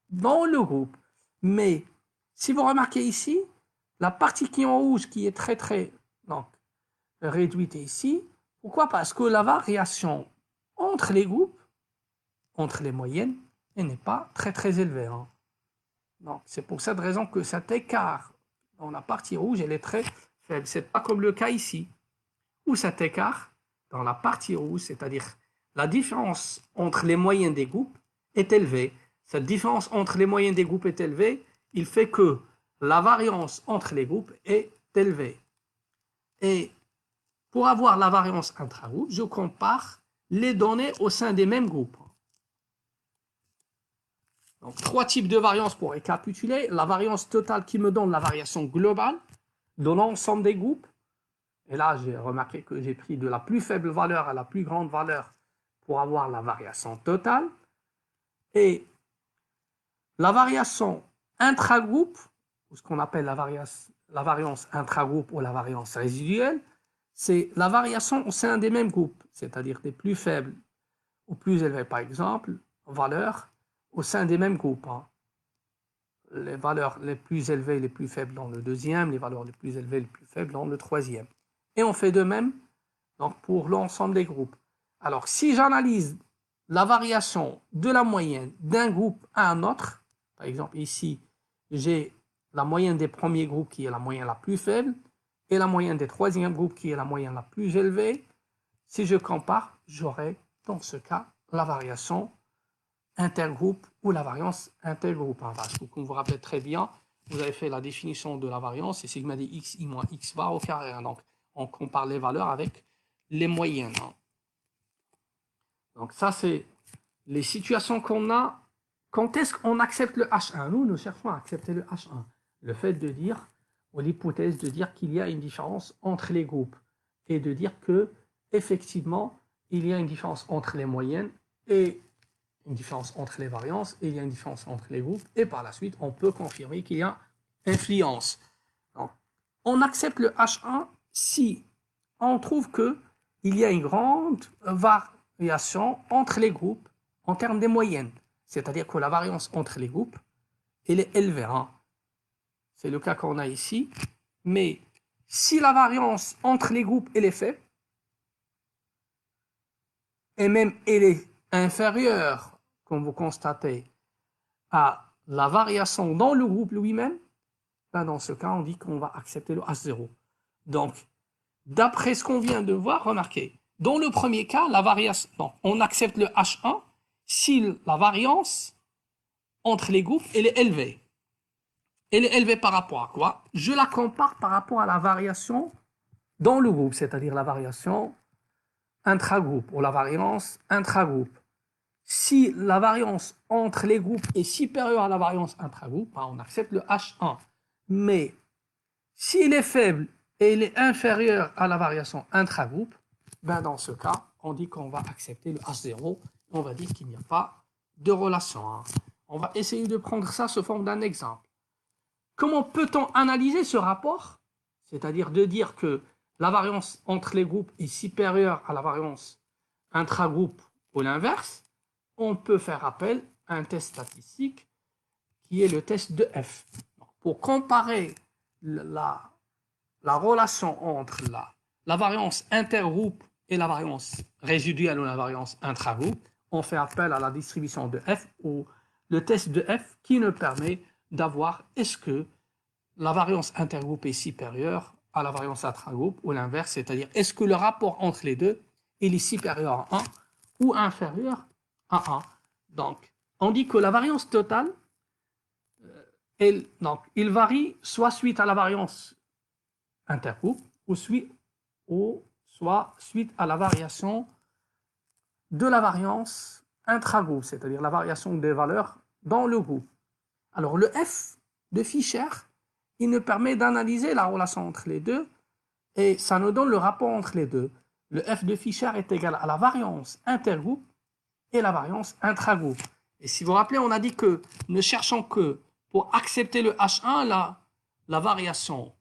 dans le groupe. Mais si vous remarquez ici, la partie qui est en rouge, qui est très réduite ici, pourquoi? Parce que la variation entre les groupes, entre les moyennes, elle n'est pas très élevée. Donc, c'est pour cette raison que cet écart dans la partie rouge, elle est très faible. Ce n'est pas comme le cas ici, où cet écart dans la partie rouge, c'est-à-dire la différence entre les moyennes des groupes, est élevée. Cette différence entre les moyennes des groupes est élevée, il fait que la variance entre les groupes est élevée. Et pour avoir la variance intra-groupe, je compare les données au sein des mêmes groupes. Donc, trois types de variance pour récapituler. La variance totale qui me donne la variation globale de l'ensemble des groupes. Et là, j'ai remarqué que j'ai pris de la plus faible valeur à la plus grande valeur pour avoir la variation totale. Et la variation intragroupe, ou ce qu'on appelle la variance intragroupe ou la variance résiduelle, c'est la variation au sein des mêmes groupes, c'est-à-dire des plus faibles aux plus élevés, par exemple, valeurs au sein des mêmes groupes. Les valeurs les plus élevées et les plus faibles dans le deuxième, les valeurs les plus élevées et les plus faibles dans le troisième. Et on fait de même donc, pour l'ensemble des groupes. Alors, si j'analyse la variation de la moyenne d'un groupe à un autre, par exemple ici, j'ai la moyenne des premiers groupes qui est la moyenne la plus faible et la moyenne des troisièmes groupes qui est la moyenne la plus élevée. Si je compare, j'aurai dans ce cas la variation intergroupe ou la variance intergroupe. Parce que, comme vous vous rappelez très bien, vous avez fait la définition de la variance, c'est sigma de x i moins x bar au carré. Donc, on compare les valeurs avec les moyennes. Donc, ça, c'est les situations qu'on a. Quand est-ce qu'on accepte le H1? Nous cherchons à accepter le H1. Le fait de dire, ou l'hypothèse de dire qu'il y a une différence entre les groupes et de dire que, effectivement, il y a une différence entre les moyennes et une différence entre les variances et il y a une différence entre les groupes. Et par la suite, on peut confirmer qu'il y a influence. Donc, on accepte le H1 si on trouve qu'il y a une grande variation entre les groupes en termes des moyennes. C'est-à-dire que la variance entre les groupes, elle est élevée. C'est le cas qu'on a ici. Mais si la variance entre les groupes, elle est faible, et même elle est inférieure, comme vous constatez, à la variation dans le groupe lui-même, ben dans ce cas, on dit qu'on va accepter le H0. Donc, d'après ce qu'on vient de voir, remarquez, dans le premier cas, la variation, non, on accepte le H1 si la variance entre les groupes elle est élevée. Elle est élevée par rapport à quoi? Je la compare par rapport à la variation dans le groupe, c'est-à-dire la variation intragroupe ou la variance intragroupe. Si la variance entre les groupes est supérieure à la variance intragroupe, on accepte le H1. Mais s'il est faible et il est inférieur à la variation intragroupe, ben dans ce cas, on dit qu'on va accepter le H0. On va dire qu'il n'y a pas de relation. On va essayer de prendre ça sous forme d'un exemple. Comment peut-on analyser ce rapport? C'est-à-dire de dire que la variance entre les groupes est supérieure à la variance intragroupe ou l'inverse. On peut faire appel à un test statistique qui est le test de F. Pour comparer la relation entre la variance intergroupe et la variance résiduelle ou la variance intragroupe, on fait appel à la distribution de F ou le test de F qui nous permet d'avoir est-ce que la variance intergroupe est supérieure à la variance intragroupe ou l'inverse, c'est-à-dire est-ce que le rapport entre les deux il est supérieur à 1 ou inférieur à 1. Donc, on dit que la variance totale, il varie soit suite à la variance intergroupe ou soit suite à la variation de la variance intragroupe, c'est-à-dire la variation des valeurs dans le groupe. Alors, le F de Fischer, il nous permet d'analyser la relation entre les deux et ça nous donne le rapport entre les deux. Le F de Fischer est égal à la variance intergroupe et la variance intragroupe. Et si vous vous rappelez, on a dit que ne cherchons que pour accepter le H1, la variation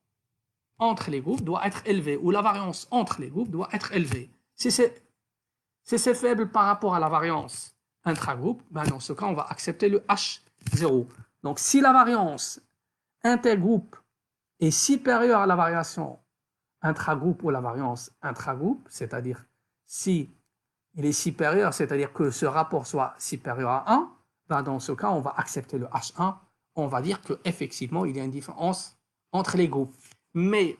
entre les groupes doit être élevée, ou la variance entre les groupes doit être élevée. Si c'est faible par rapport à la variance intragroupe, ben dans ce cas, on va accepter le H0. Donc, si la variance intergroupe est supérieure à la variation intragroupe ou la variance intragroupe, c'est-à-dire si il est supérieur, c'est-à-dire que ce rapport soit supérieur à 1, ben dans ce cas, on va accepter le H1. On va dire qu'effectivement, il y a une différence entre les groupes. Mais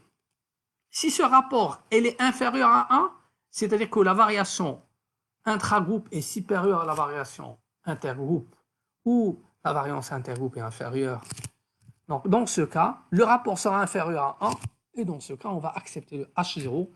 si ce rapport elle est inférieur à 1, c'est-à-dire que la variation intragroupe est supérieure à la variation intergroupe ou la variance intergroupe est inférieure. Donc, dans ce cas, le rapport sera inférieur à 1 et dans ce cas, on va accepter le H0,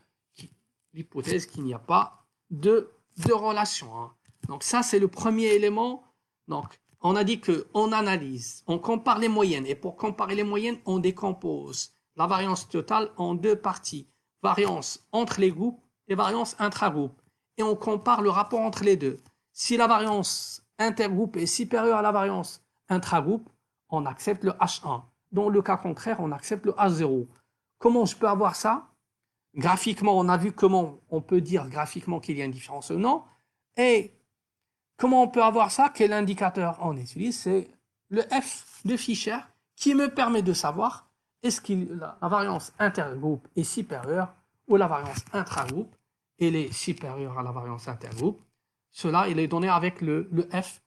l'hypothèse qu'il n'y a pas de relation. Donc, ça, c'est le premier élément. Donc, on a dit qu'on analyse, on compare les moyennes et pour comparer les moyennes, on décompose la variance totale en deux parties. Variance entre les groupes et variance intragroupe. et on compare le rapport entre les deux. Si la variance intergroupe est supérieure à la variance intragroupe, on accepte le H1. Dans le cas contraire, on accepte le H0. Comment je peux avoir ça? Graphiquement, on a vu comment on peut dire graphiquement qu'il y a une différence ou non. Et comment on peut avoir ça? Quel indicateur on utilise? C'est le F de Fischer qui me permet de savoir est-ce que la variance intergroupe est supérieure ou la variance intragroupe elle est supérieure à la variance intergroupe. Cela, il est donné avec le F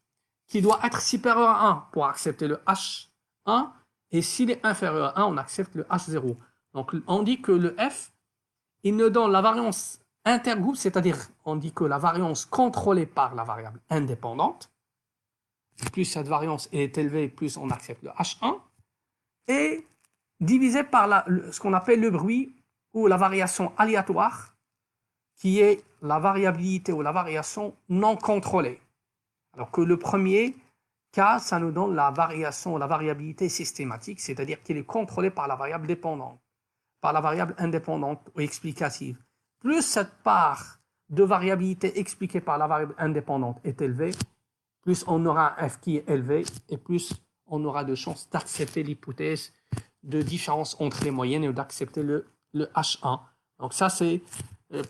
qui doit être supérieur à 1 pour accepter le H1 et s'il est inférieur à 1, on accepte le H0. Donc on dit que le F, il nous donne la variance intergroupe, c'est-à-dire on dit que la variance contrôlée par la variable indépendante, plus cette variance est élevée, plus on accepte le H1, et divisé par ce qu'on appelle le bruit ou la variation aléatoire, qui est la variabilité ou la variation non contrôlée. Alors que le premier cas, ça nous donne la variation ou la variabilité systématique, c'est-à-dire qu'elle est contrôlée par la variable dépendante, par la variable indépendante ou explicative. Plus cette part de variabilité expliquée par la variable indépendante est élevée, plus on aura un F qui est élevé et plus on aura de chances d'accepter l'hypothèse de différence entre les moyennes et d'accepter le H1. Donc ça, c'est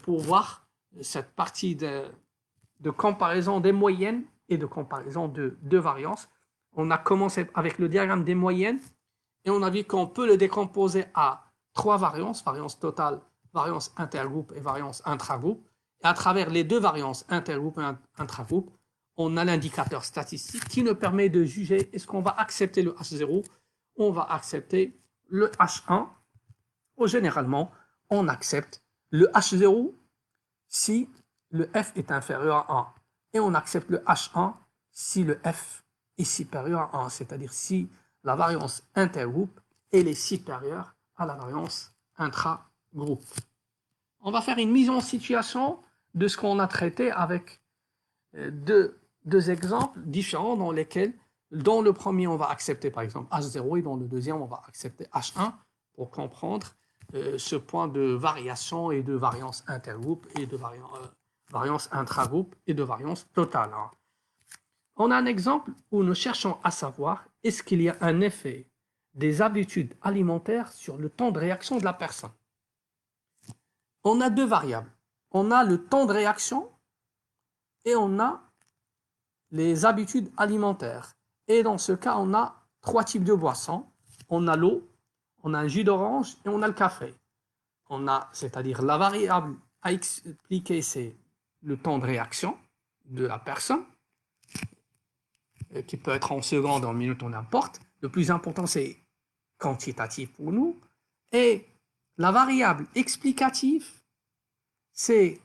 pour voir cette partie de comparaison des moyennes et de comparaison de variance. On a commencé avec le diagramme des moyennes et on a vu qu'on peut le décomposer à 3 variances, variance totale, variance intergroupe et variance intragroupe. Et à travers les deux variances, intergroupe et intragroupe, on a l'indicateur statistique qui nous permet de juger est-ce qu'on va accepter le H0 ou on va accepter le H1. Ou généralement, on accepte le H0 si le F est inférieur à 1 et on accepte le H1 si le F est supérieur à 1, c'est-à-dire si la variance intergroupe elle est supérieure à la variance intragroupe. On va faire une mise en situation de ce qu'on a traité avec deux exemples différents dans lesquels, dans le premier, on va accepter par exemple H0 et dans le deuxième, on va accepter H1 pour comprendre ce point de variation et de variance intergroupe et de variance intragroupe et de variance totale. On a un exemple où nous cherchons à savoir est-ce qu'il y a un effet des habitudes alimentaires sur le temps de réaction de la personne. On a deux variables. On a le temps de réaction et on a les habitudes alimentaires. Et dans ce cas, on a 3 types de boissons. On a l'eau, on a un jus d'orange et on a le café. On a, c'est-à-dire la variable à expliquer, c'est le temps de réaction de la personne, qui peut être en secondes, en minutes, on n'importe. Le plus important, c'est quantitatif pour nous. Et la variable explicative, c'est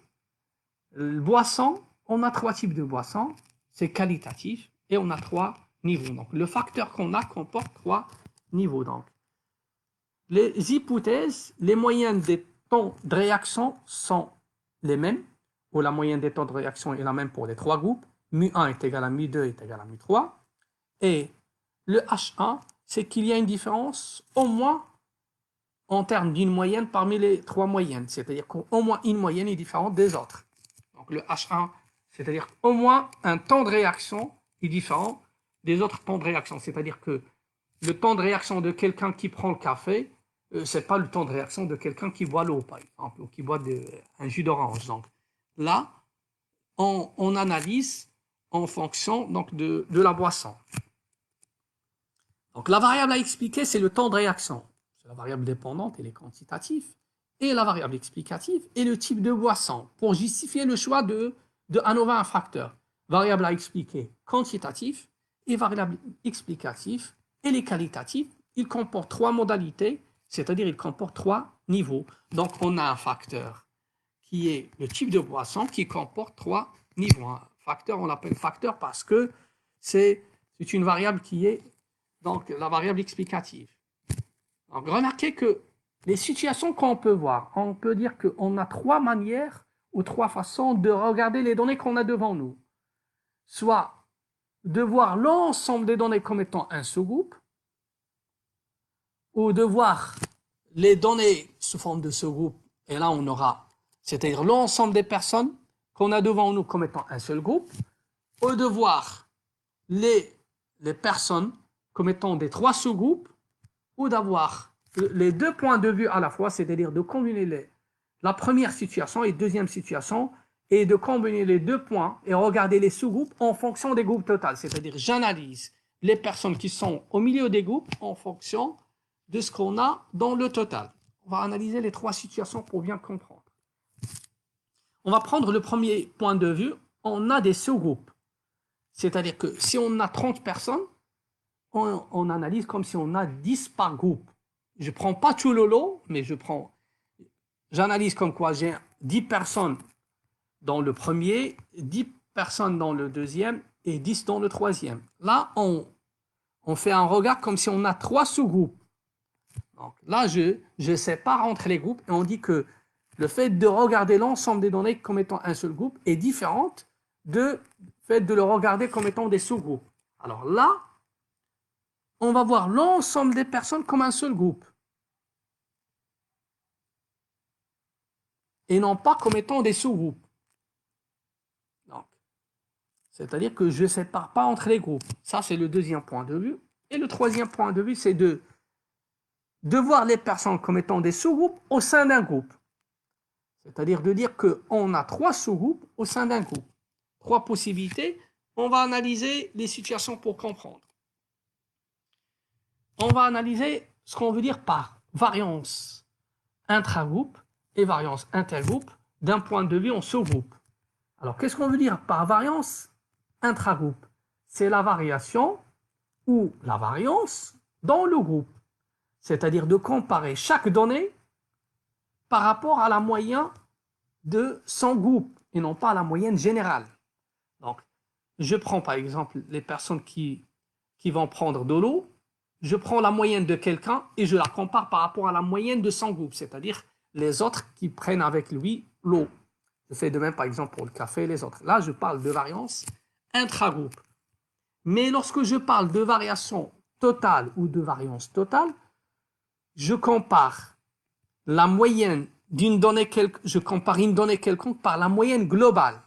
boisson. On a 3 types de boissons. C'est qualitatif et on a 3 niveaux. Donc, le facteur qu'on a comporte 3 niveaux. Donc, les hypothèses, les moyennes des temps de réaction sont les mêmes, ou la moyenne des temps de réaction est la même pour les 3 groupes. mu1 est égal à mu2 est égal à mu3. Et le H1, c'est qu'il y a une différence au moins en termes d'une moyenne parmi les 3 moyennes. C'est-à-dire qu'au moins une moyenne est différente des autres. Donc, le H1, c'est-à-dire qu'au moins un temps de réaction est différent des autres temps de réaction. C'est-à-dire que le temps de réaction de quelqu'un qui prend le café, ce n'est pas le temps de réaction de quelqu'un qui boit l'eau, par exemple, ou qui boit un jus d'orange. Donc là, on analyse en fonction donc, de la boisson. Donc la variable à expliquer, c'est le temps de réaction. C'est la variable dépendante, elle est quantitative. Et la variable explicative est le type de boisson pour justifier le choix de un facteur. Variable à expliquer quantitatif et variable explicative et les qualitatifs, ils comportent 3 modalités, c'est-à-dire ils comportent 3 niveaux. Donc on a un facteur qui est le type de boisson qui comporte 3 niveaux. Un facteur, on l'appelle facteur parce que c'est une variable qui est donc la variable explicative. Donc remarquez que les situations qu'on peut voir, on peut dire qu'on a 3 manières ou 3 façons de regarder les données qu'on a devant nous. Soit de voir l'ensemble des données comme étant un sous-groupe, ou de voir les données sous forme de sous-groupe, et là on aura, c'est-à-dire l'ensemble des personnes qu'on a devant nous comme étant un seul groupe, ou de voir les personnes comme étant des trois sous-groupes, ou d'avoir les deux points de vue à la fois, c'est-à-dire de combiner la première situation et deuxième situation, et de combiner les deux points et regarder les sous-groupes en fonction des groupes totaux. C'est-à-dire, j'analyse les personnes qui sont au milieu des groupes en fonction de ce qu'on a dans le total. On va analyser les trois situations pour bien comprendre. On va prendre le premier point de vue. On a des sous-groupes. C'est-à-dire que si on a 30 personnes, on analyse comme si on a 10 par groupe. Je ne prends pas tout le lot, mais j'analyse comme quoi j'ai 10 personnes dans le premier, 10 personnes dans le deuxième et 10 dans le troisième. Là, on fait un regard comme si on a trois sous-groupes. Donc là, je sépare entre les groupes et on dit que le fait de regarder l'ensemble des données comme étant un seul groupe est différent du fait de le regarder comme étant des sous-groupes. Alors là, on va voir l'ensemble des personnes comme un seul groupe. Et non pas comme étant des sous-groupes. C'est-à-dire que je ne sépare pas entre les groupes. Ça, c'est le deuxième point de vue. Et le troisième point de vue, c'est de voir les personnes comme étant des sous-groupes au sein d'un groupe. C'est-à-dire de dire qu'on a trois sous-groupes au sein d'un groupe. Trois possibilités. On va analyser les situations pour comprendre. On va analyser ce qu'on veut dire par variance intragroupe et variance intergroupe d'un point de vue en sous-groupe. Alors, qu'est-ce qu'on veut dire par variance intragroupe? C'est la variation ou la variance dans le groupe. C'est-à-dire de comparer chaque donnée par rapport à la moyenne de son groupe et non pas à la moyenne générale. Donc, je prends par exemple les personnes qui vont prendre de l'eau, je prends la moyenne de quelqu'un et je la compare par rapport à la moyenne de son groupe, c'est-à-dire les autres qui prennent avec lui l'eau. Je fais de même par exemple pour le café et les autres. Là, je parle de variance intragroupe. Mais lorsque je parle de variation totale ou de variance totale, je compare la moyenne d'une donnée je compare une donnée quelconque par la moyenne globale.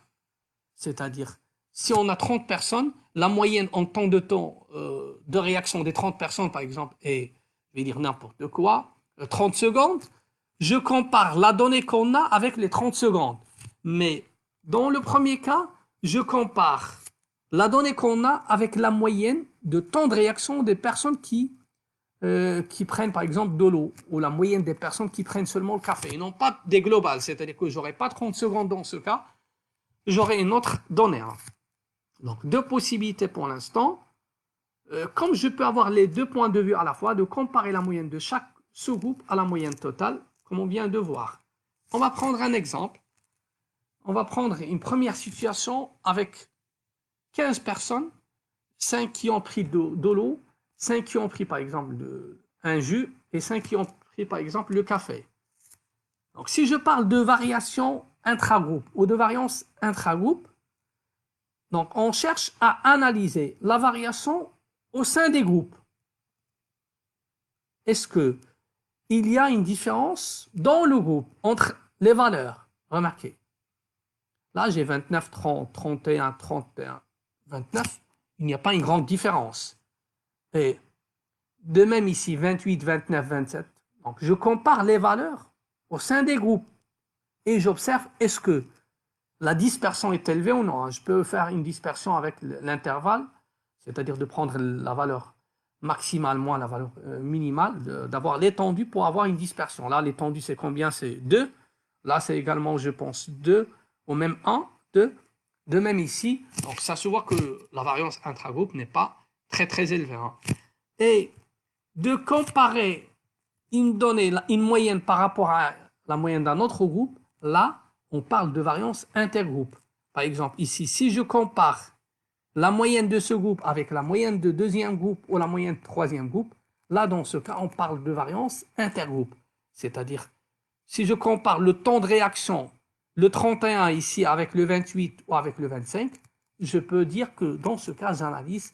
C'est-à-dire, si on a 30 personnes, la moyenne en temps de réaction des 30 personnes, par exemple, est, je vais dire n'importe quoi, 30 secondes, je compare la donnée qu'on a avec les 30 secondes. Mais dans le premier cas, je compare la donnée qu'on a avec la moyenne de temps de réaction des personnes qui prennent par exemple de l'eau, ou la moyenne des personnes qui prennent seulement le café, et non pas des globales, c'est-à-dire que je n'aurai pas 30 secondes dans ce cas, j'aurai une autre donnée. Donc deux possibilités pour l'instant. Comme je peux avoir les deux points de vue à la fois, de comparer la moyenne de chaque sous-groupe à la moyenne totale, comme on vient de voir. On va prendre un exemple. On va prendre une première situation avec 15 personnes, 5 qui ont pris de l'eau, 5 qui ont pris par exemple un jus et 5 qui ont pris par exemple le café. Donc si je parle de variation intragroupe ou de variance intragroupe, donc on cherche à analyser la variation au sein des groupes. Est-ce qu'il y a une différence dans le groupe entre les valeurs? Remarquez, là j'ai 29, 30, 31, 31, 29, il n'y a pas une grande différence. Et de même ici, 28, 29, 27. Donc, je compare les valeurs au sein des groupes et j'observe est-ce que la dispersion est élevée ou non. Je peux faire une dispersion avec l'intervalle, c'est-à-dire de prendre la valeur maximale moins la valeur minimale, d'avoir l'étendue pour avoir une dispersion. Là, l'étendue, c'est combien? C'est 2. Là, c'est également, je pense, 2, ou même 1, 2. De même ici, donc ça se voit que la variance intragroupe n'est pas très, très élevée. Et de comparer une donnée, une moyenne par rapport à la moyenne d'un autre groupe, là, on parle de variance intergroupe. Par exemple, ici, si je compare la moyenne de ce groupe avec la moyenne de deuxième groupe ou la moyenne de troisième groupe, là, dans ce cas, on parle de variance intergroupe. C'est-à-dire, si je compare le temps de réaction, le 31 ici avec le 28 ou avec le 25, je peux dire que dans ce cas, j'analyse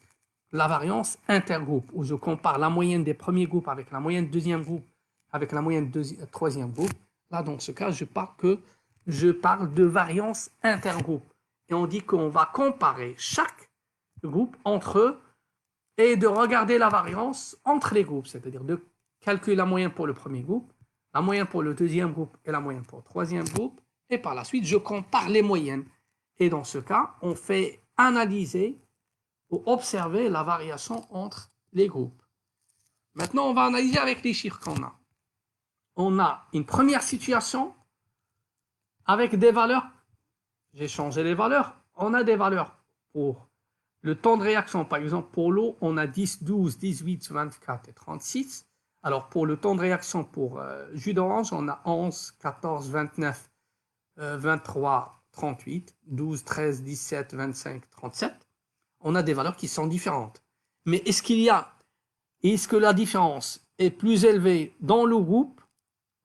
la variance intergroupe, où je compare la moyenne des premiers groupes avec la moyenne du deuxième groupe, avec la moyenne du troisième groupe. Là, dans ce cas, je parle que je parle de variance intergroupe. Et on dit qu'on va comparer chaque groupe entre eux et de regarder la variance entre les groupes, c'est-à-dire de calculer la moyenne pour le premier groupe, la moyenne pour le deuxième groupe et la moyenne pour le troisième groupe. Et par la suite, je compare les moyennes. Et dans ce cas, on fait analyser ou observer la variation entre les groupes. Maintenant, on va analyser avec les chiffres qu'on a. On a une première situation avec des valeurs. J'ai changé les valeurs. On a des valeurs pour le temps de réaction. Par exemple, pour l'eau, on a 10, 12, 18, 24 et 36. Alors, pour le temps de réaction pour jus d'orange, on a 11, 14, 29, 23, 38, 12, 13, 17, 25, 37. On a des valeurs qui sont différentes. Mais est-ce que la différence est plus élevée dans le groupe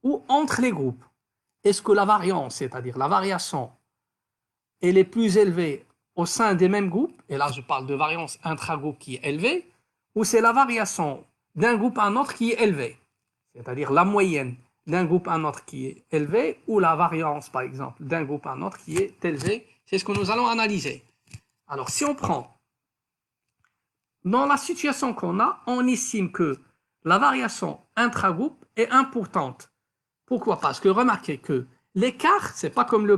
ou entre les groupes? Est-ce que la variance, c'est-à-dire la variation, elle est plus élevée au sein des mêmes groupes, et là je parle de variance intragroupe qui est élevée, ou c'est la variation d'un groupe à un autre qui est élevée, c'est-à-dire la moyenne d'un groupe à un autre qui est élevée, ou la variance par exemple d'un groupe à un autre qui est élevée. C'est ce que nous allons analyser. Alors si on prend, dans la situation qu'on a, on estime que la variation intragroupe est importante. Pourquoi? Parce que remarquez que l'écart, c'est pas comme le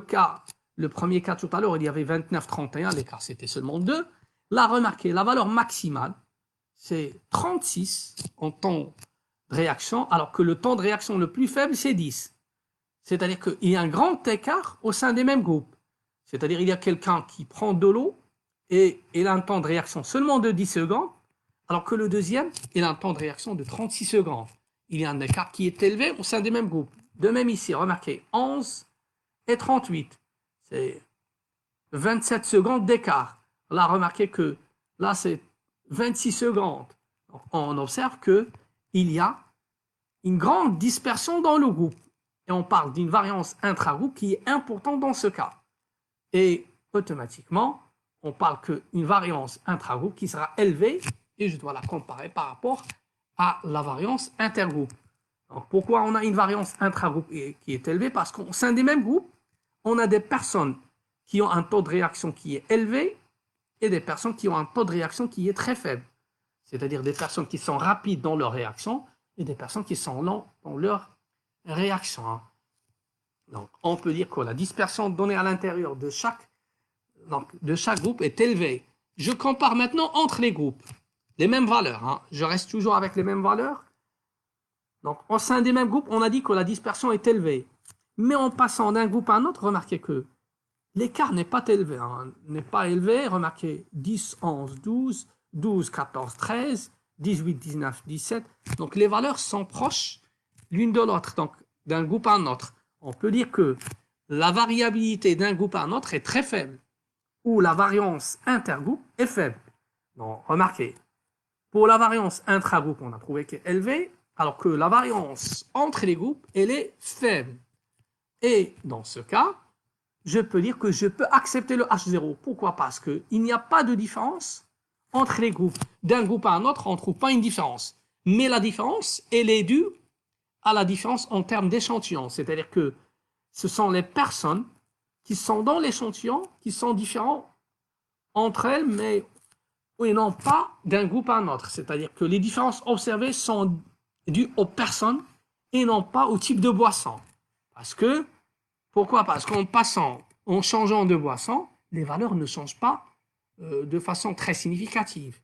premier cas tout à l'heure, il y avait 29, 31, l'écart c'était seulement 2. Là, remarquez, la valeur maximale, c'est 36 en temps de réaction, alors que le temps de réaction le plus faible, c'est 10. C'est-à-dire qu'il y a un grand écart au sein des mêmes groupes. C'est-à-dire il y a quelqu'un qui prend de l'eau et il a un temps de réaction seulement de 10 secondes, alors que le deuxième, il a un temps de réaction de 36 secondes. Il y a un écart qui est élevé au sein des mêmes groupes. De même ici, remarquez, 11 et 38, c'est 27 secondes d'écart. Là, remarquez que là, c'est 26 secondes. Donc, on observe qu'il y a une grande dispersion dans le groupe. Et on parle d'une variance intragroupe qui est importante dans ce cas. Et automatiquement, on parle qu'une variance intragroupe qui sera élevée, et je dois la comparer par rapport à la variance intergroupe. Donc, pourquoi on a une variance intragroupe qui est élevée? Parce qu'au sein des mêmes groupes, on a des personnes qui ont un taux de réaction qui est élevé et des personnes qui ont un taux de réaction qui est très faible. C'est-à-dire des personnes qui sont rapides dans leur réaction et des personnes qui sont lentes dans leur réaction. Donc, on peut dire que la dispersion donnée à l'intérieur de chaque groupe est élevée. Je compare maintenant entre les groupes. Les mêmes valeurs. Je reste toujours avec les mêmes valeurs. Donc, au sein des mêmes groupes, on a dit que la dispersion est élevée. Mais en passant d'un groupe à un autre, remarquez que l'écart n'est pas élevé. N'est pas élevé. Remarquez 10, 11, 12, 12, 14, 13, 18, 19, 17. Donc, les valeurs sont proches l'une de l'autre. Donc, d'un groupe à un autre. On peut dire que la variabilité d'un groupe à un autre est très faible. Ou la variance intergroupe est faible. Donc, remarquez, pour la variance intragroupe, on a trouvé qu'elle est élevée, alors que la variance entre les groupes, elle est faible. Et dans ce cas, je peux dire que je peux accepter le H0. Pourquoi? Parce qu'il n'y a pas de différence entre les groupes. D'un groupe à un autre, on ne trouve pas une différence. Mais la différence, elle est due à la différence en termes d'échantillon. C'est-à-dire que ce sont les personnes qui sont dans l'échantillon qui sont différents entre elles, mais non pas d'un groupe à un autre. C'est-à-dire que les différences observées sont dues aux personnes et non pas au type de boisson. Pourquoi? Parce en changeant de boisson, les valeurs ne changent pas de façon très significative.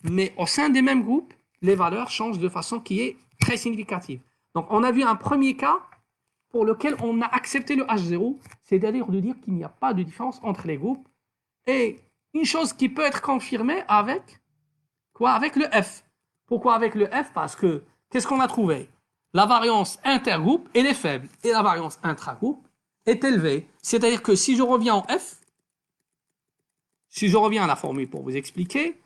Mais au sein des mêmes groupes, les valeurs changent de façon qui est très significative. Donc, on a vu un premier cas pour lequel on a accepté le H0, c'est-à-dire de dire qu'il n'y a pas de différence entre les groupes. Et une chose qui peut être confirmée avec quoi? Avec le F. Pourquoi avec le F? Parce que, qu'est-ce qu'on a trouvé? La variance intergroupe, elle est faible. Et la variance intragroupe est élevée. C'est-à-dire que si je reviens en F, si je reviens à la formule pour vous expliquer,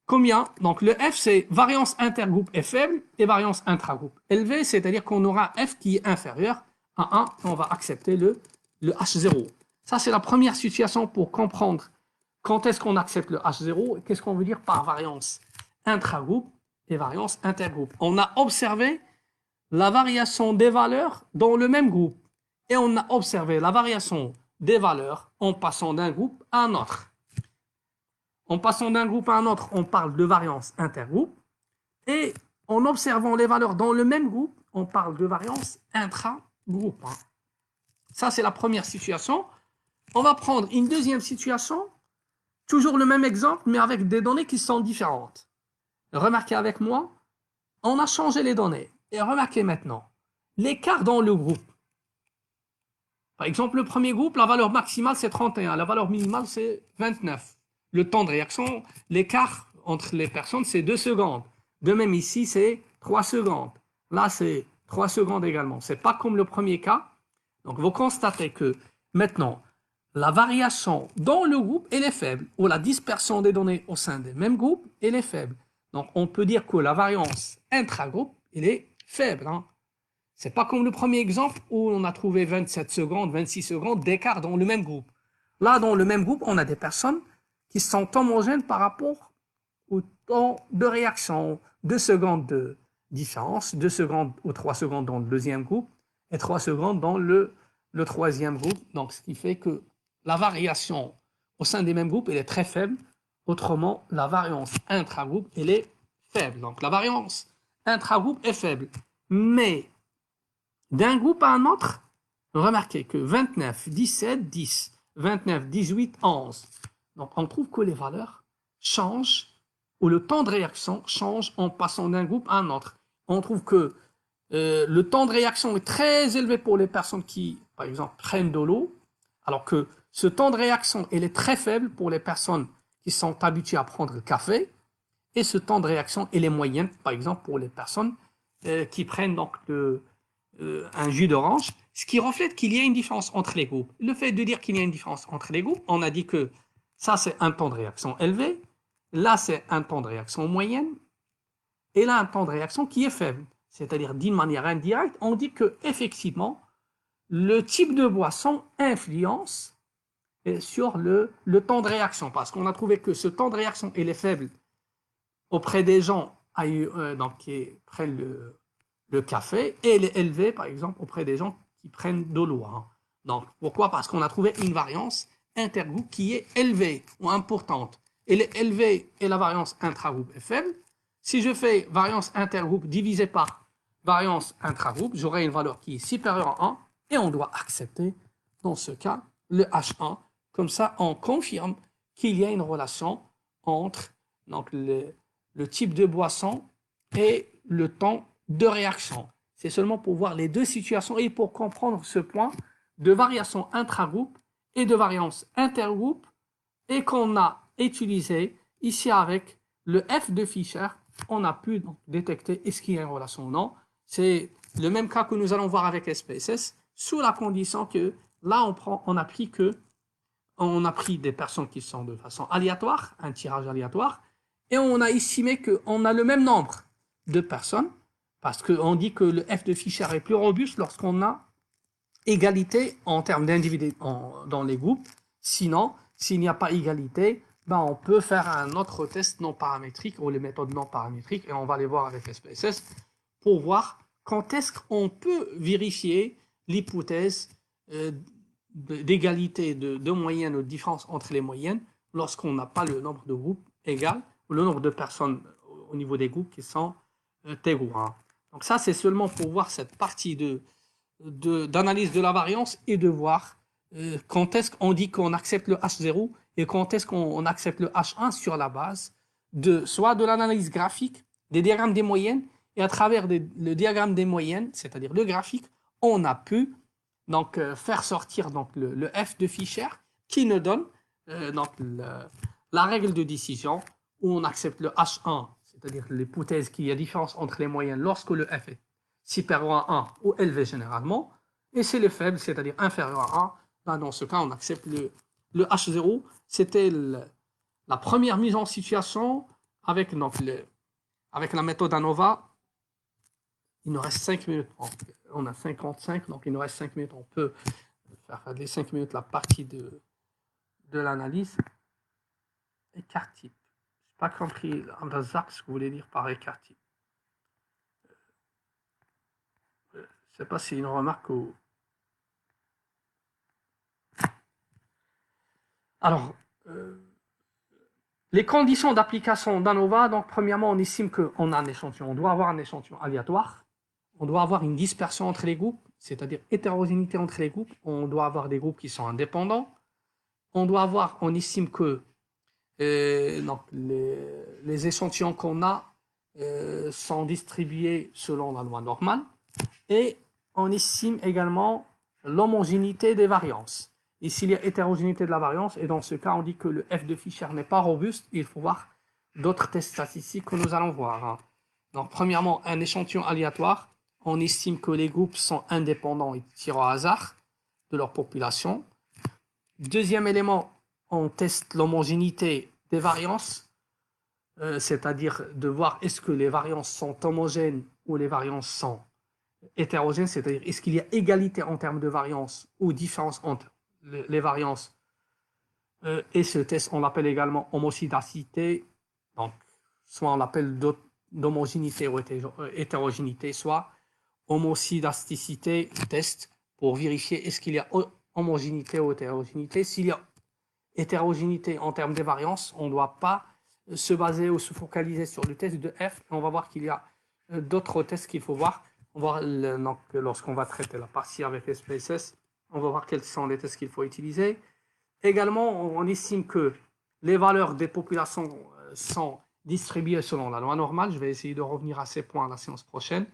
combien? Donc le F, c'est variance intergroupe est faible et variance intragroupe élevée, c'est-à-dire qu'on aura F qui est inférieur à 1, on va accepter le H0. Ça, c'est la première situation pour comprendre quand est-ce qu'on accepte le H0 et qu'est-ce qu'on veut dire par variance intragroupe et variance intergroupe. On a observé la variation des valeurs dans le même groupe. et on a observé la variation des valeurs en passant d'un groupe à un autre. En passant d'un groupe à un autre, on parle de variance intergroupe, et en observant les valeurs dans le même groupe, on parle de variance intra-groupe. Ça, c'est la première situation. On va prendre une deuxième situation, toujours le même exemple, mais avec des données qui sont différentes. Remarquez avec moi, on a changé les données. Et remarquez maintenant, l'écart dans le groupe. Par exemple, le premier groupe, la valeur maximale, c'est 31. La valeur minimale, c'est 29. Le temps de réaction, l'écart entre les personnes, c'est 2 secondes. De même ici, c'est 3 secondes. Là, c'est 3 secondes également. Ce n'est pas comme le premier cas. Donc, vous constatez que maintenant, la variation dans le groupe, elle est faible, ou la dispersion des données au sein des mêmes groupes, elle est faible. Donc, on peut dire que la variance intragroupe, elle est faible. Ce n'est pas comme le premier exemple où on a trouvé 27 secondes, 26 secondes d'écart dans le même groupe. Là, dans le même groupe, on a des personnes qui sont homogènes par rapport au temps de réaction. 2 secondes de différence, 2 secondes ou 3 secondes dans le deuxième groupe et 3 secondes dans le troisième groupe. Donc, ce qui fait que la variation au sein des mêmes groupes, elle est très faible. Autrement, la variance intragroupe, elle est faible. Donc, la variance intragroupe est faible. Mais d'un groupe à un autre, remarquez que 29, 17, 10, 29, 18, 11. Donc, on trouve que les valeurs changent ou le temps de réaction change en passant d'un groupe à un autre. On trouve que le temps de réaction est très élevé pour les personnes qui, par exemple, prennent de l'eau, alors que ce temps de réaction, il est très faible pour les personnes qui sont habituées à prendre le café, et ce temps de réaction, il est moyen, par exemple, pour les personnes qui prennent donc un jus d'orange, ce qui reflète qu'il y a une différence entre les groupes. Le fait de dire qu'il y a une différence entre les groupes, on a dit que ça, c'est un temps de réaction élevé, là, c'est un temps de réaction moyenne, et là, un temps de réaction qui est faible. C'est-à-dire, d'une manière indirecte, on dit que effectivement, le type de boisson influence sur le temps de réaction, parce qu'on a trouvé que ce temps de réaction, il est faible auprès des gens donc, qui prennent le café, et elle est élevée, par exemple, auprès des gens qui prennent de l'eau. Donc, pourquoi? Parce qu'on a trouvé une variance intergroupe qui est élevée ou importante. Elle est élevée et la variance intragroupe est faible. Si je fais variance intergroupe divisée par variance intragroupe, j'aurai une valeur qui est supérieure à 1 et on doit accepter, dans ce cas, le H1. Comme ça, on confirme qu'il y a une relation entre donc, le type de boisson et le temps de réaction. C'est seulement pour voir les deux situations et pour comprendre ce point de variation intragroupe et de variance intergroupe et qu'on a utilisé ici avec le F de Fischer. On a pu donc détecter est-ce qu'il y a une relation ou non. C'est le même cas que nous allons voir avec SPSS sous la condition que là on a pris des personnes qui sont de façon aléatoire, un tirage aléatoire, et on a estimé qu'on a le même nombre de personnes, parce qu'on dit que le F de Fischer est plus robuste lorsqu'on a égalité en termes d'individus dans les groupes. Sinon, s'il n'y a pas égalité, ben on peut faire un autre test non paramétrique ou les méthodes non paramétriques, et on va les voir avec SPSS pour voir quand est-ce qu'on peut vérifier l'hypothèse d'égalité de moyenne ou de différence entre les moyennes lorsqu'on n'a pas le nombre de groupes égal ou le nombre de personnes au niveau des groupes qui sont égaux. Donc ça, c'est seulement pour voir cette partie d'analyse de la variance et de voir quand est-ce qu'on dit qu'on accepte le H0 et quand est-ce qu'on accepte le H1 sur la base soit de l'analyse graphique, des diagrammes des moyennes, et à travers le diagramme des moyennes, c'est-à-dire le graphique, on a pu donc, faire sortir donc, le F de Fischer qui nous donne donc, la règle de décision où on accepte le H1, c'est-à-dire l'hypothèse qu'il y a différence entre les moyennes lorsque le F est supérieur à 1 ou élevé généralement, et c'est le faible, c'est-à-dire inférieur à 1. Là, dans ce cas, on accepte le H0. C'était la première mise en situation avec, donc, avec la méthode ANOVA. Il nous reste 5 minutes. On a 55, donc il nous reste 5 minutes. On peut faire les 5 minutes la partie de l'analyse. Écart type. Je n'ai pas compris ce que vous voulez dire par écart type. Je ne sais pas si une remarque ou... Alors, les conditions d'application d'ANOVA, donc premièrement, on estime qu'on a un échantillon. On doit avoir un échantillon aléatoire. On doit avoir une dispersion entre les groupes, c'est-à-dire hétérogénéité entre les groupes. On doit avoir des groupes qui sont indépendants. On estime que donc les échantillons qu'on a sont distribués selon la loi normale. Et on estime également l'homogénéité des variances. Et s'il y a hétérogénéité de la variance, et dans ce cas, on dit que le F de Fischer n'est pas robuste, il faut voir d'autres tests statistiques que nous allons voir. Donc, premièrement, un échantillon aléatoire, on estime que les groupes sont indépendants et tirés au hasard de leur population. Deuxième élément, on teste l'homogénéité des variances, c'est-à-dire de voir est-ce que les variances sont homogènes ou les variances sont hétérogènes, c'est-à-dire est-ce qu'il y a égalité en termes de variance ou différence entre les variances. Et ce test, on l'appelle également homocydacité, donc soit on l'appelle d'homogénéité ou hétérogénéité, soit homocydasticité test pour vérifier est-ce qu'il y a homogénéité ou hétérogénéité. S'il y a hétérogénéité en termes de variance, on ne doit pas se baser ou se focaliser sur le test de F. On va voir qu'il y a d'autres tests qu'il faut voir. On va voir donc, lorsqu'on va traiter la partie avec SPSS, on va voir quels sont les tests qu'il faut utiliser. Également, on estime que les valeurs des populations sont distribuées selon la loi normale. Je vais essayer de revenir à ces points à la séance prochaine.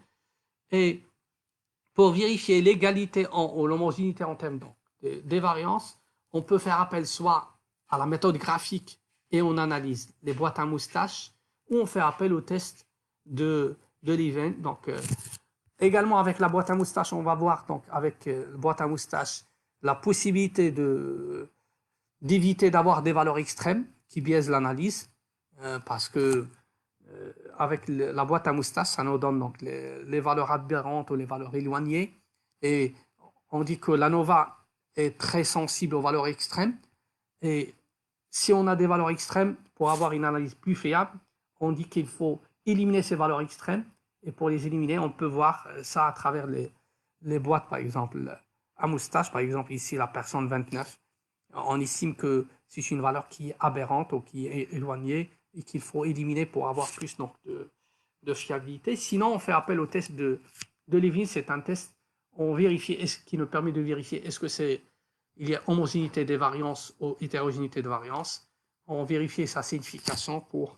Et pour vérifier l'égalité ou l'homogénéité en termes des variances, on peut faire appel soit à la méthode graphique et on analyse les boîtes à moustaches, ou on fait appel au test de Levin. Donc, également avec la boîte à moustaches, on va voir donc avec la boîte à moustaches la possibilité d'éviter d'avoir des valeurs extrêmes qui biaisent l'analyse, parce que avec la boîte à moustaches, ça nous donne donc les valeurs aberrantes ou les valeurs éloignées. Et on dit que l'ANOVA est très sensible aux valeurs extrêmes. Et si on a des valeurs extrêmes, pour avoir une analyse plus fiable, on dit qu'il faut éliminer ces valeurs extrêmes. Et pour les éliminer, on peut voir ça à travers les boîtes, par exemple, à moustache, par exemple, ici, la personne 29. On estime que c'est une valeur qui est aberrante ou qui est éloignée et qu'il faut éliminer pour avoir plus donc, de fiabilité. Sinon, on fait appel au test de Levin. C'est un test qui nous permet de vérifier est-ce que il y a homogénéité des variances ou hétérogénéité de variances. On vérifie sa signification pour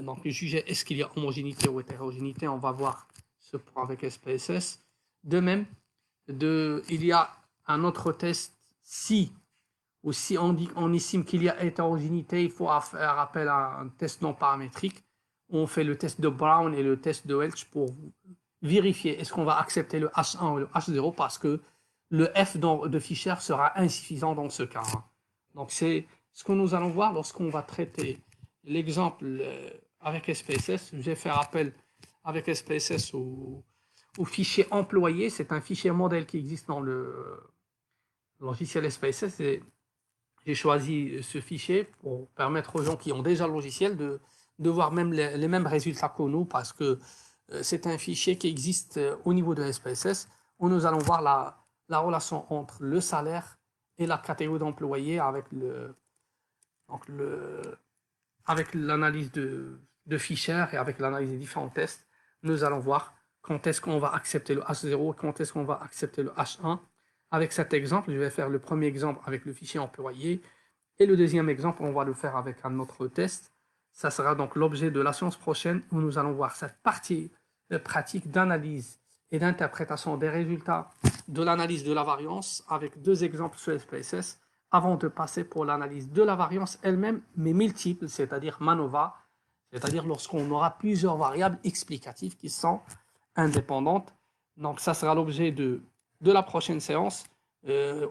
donc juger est-ce qu'il y a homogénéité ou hétérogénéité. On va voir ce point avec SPSS. De même, il y a un autre test si ou si on estime qu'il y a hétérogénéité, il faut faire appel à un test non paramétrique. On fait le test de Brown et le test de Welch pour vérifier est-ce qu'on va accepter le H1 ou le H0 parce que le F de Fischer sera insuffisant dans ce cas. Donc c'est ce que nous allons voir lorsqu'on va traiter l'exemple avec SPSS. Je vais faire appel avec SPSS au fichier employé. C'est un fichier modèle qui existe dans le logiciel SPSS. J'ai choisi ce fichier pour permettre aux gens qui ont déjà le logiciel de voir même les mêmes résultats que nous parce que c'est un fichier qui existe au niveau de SPSS où nous allons voir la relation entre le salaire et la catégorie d'employés avec l'analyse de Fischer et avec l'analyse des différents tests. Nous allons voir quand est-ce qu'on va accepter le H0 et quand est-ce qu'on va accepter le H1. Avec cet exemple, je vais faire le premier exemple avec le fichier employé et le deuxième exemple, on va le faire avec un autre test. Ça sera donc l'objet de la séance prochaine où nous allons voir cette partie pratique d'analyse et d'interprétation des résultats de l'analyse de la variance avec deux exemples sur SPSS avant de passer pour l'analyse de la variance elle-même, mais multiple, c'est-à-dire MANOVA, c'est-à-dire lorsqu'on aura plusieurs variables explicatives qui sont indépendantes. Donc ça sera l'objet de la prochaine séance.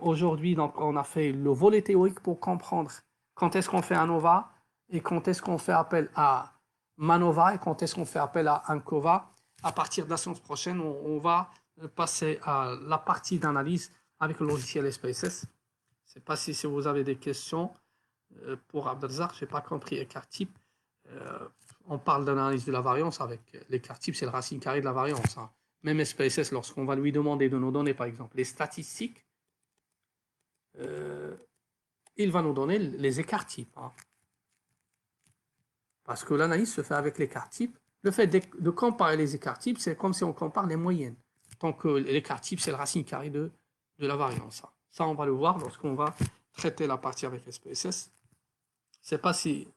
Aujourd'hui, donc, on a fait le volet théorique pour comprendre quand est-ce qu'on fait un ANOVA et quand est-ce qu'on fait appel à MANOVA et quand est-ce qu'on fait appel à ANCOVA. À partir de la séance prochaine, on va passer à la partie d'analyse avec le logiciel SPSS. Je ne sais pas si vous avez des questions pour Abdelzak, je n'ai pas compris écart type. On parle d'analyse de la variance avec l'écart type, c'est le racine carrée de la variance. Même SPSS, lorsqu'on va lui demander de nous donner, par exemple, les statistiques, il va nous donner les écarts types. Hein. Parce que l'analyse se fait avec l'écart type. Le fait de comparer les écarts types, c'est comme si on compare les moyennes. Tant que l'écart type, c'est la racine carrée de la variance. Ça, on va le voir lorsqu'on va traiter la partie avec SPSS. Je ne sais pas si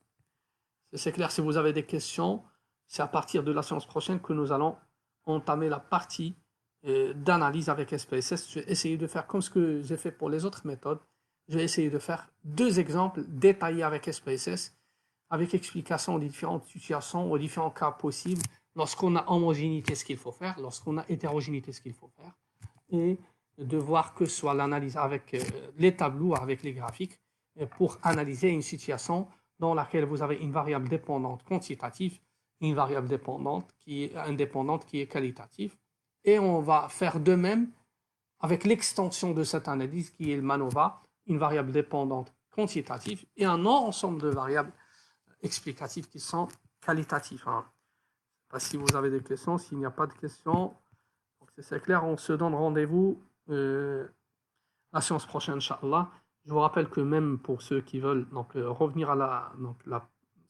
c'est clair. Si vous avez des questions, c'est à partir de la séance prochaine que nous allons entamer la partie d'analyse avec SPSS. Je vais essayer de faire comme ce que j'ai fait pour les autres méthodes. Je vais essayer de faire 2 exemples détaillés avec SPSS, avec explication des différentes situations, aux différents cas possibles, lorsqu'on a homogénéité, ce qu'il faut faire, lorsqu'on a hétérogénéité, ce qu'il faut faire, et de voir que ce soit l'analyse avec les tableaux, avec les graphiques, pour analyser une situation dans laquelle vous avez une variable dépendante quantitative, une variable dépendante qui est indépendante, qui est qualitative, et on va faire de même avec l'extension de cette analyse qui est le MANOVA, une variable dépendante quantitative et un ensemble de variables explicatives qui sont qualitatives. Hein. Je ne sais pas si vous avez des questions. S'il n'y a pas de questions, c'est clair, on se donne rendez-vous la séance prochaine, Inch'Allah. Je vous rappelle que même pour ceux qui veulent revenir à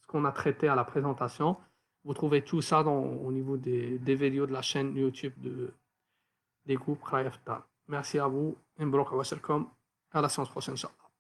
ce qu'on a traité à la présentation, vous trouvez tout ça au niveau des vidéos de la chaîne YouTube des groupes Khayafta. Merci à vous. À la séance prochaine, Inch'Allah.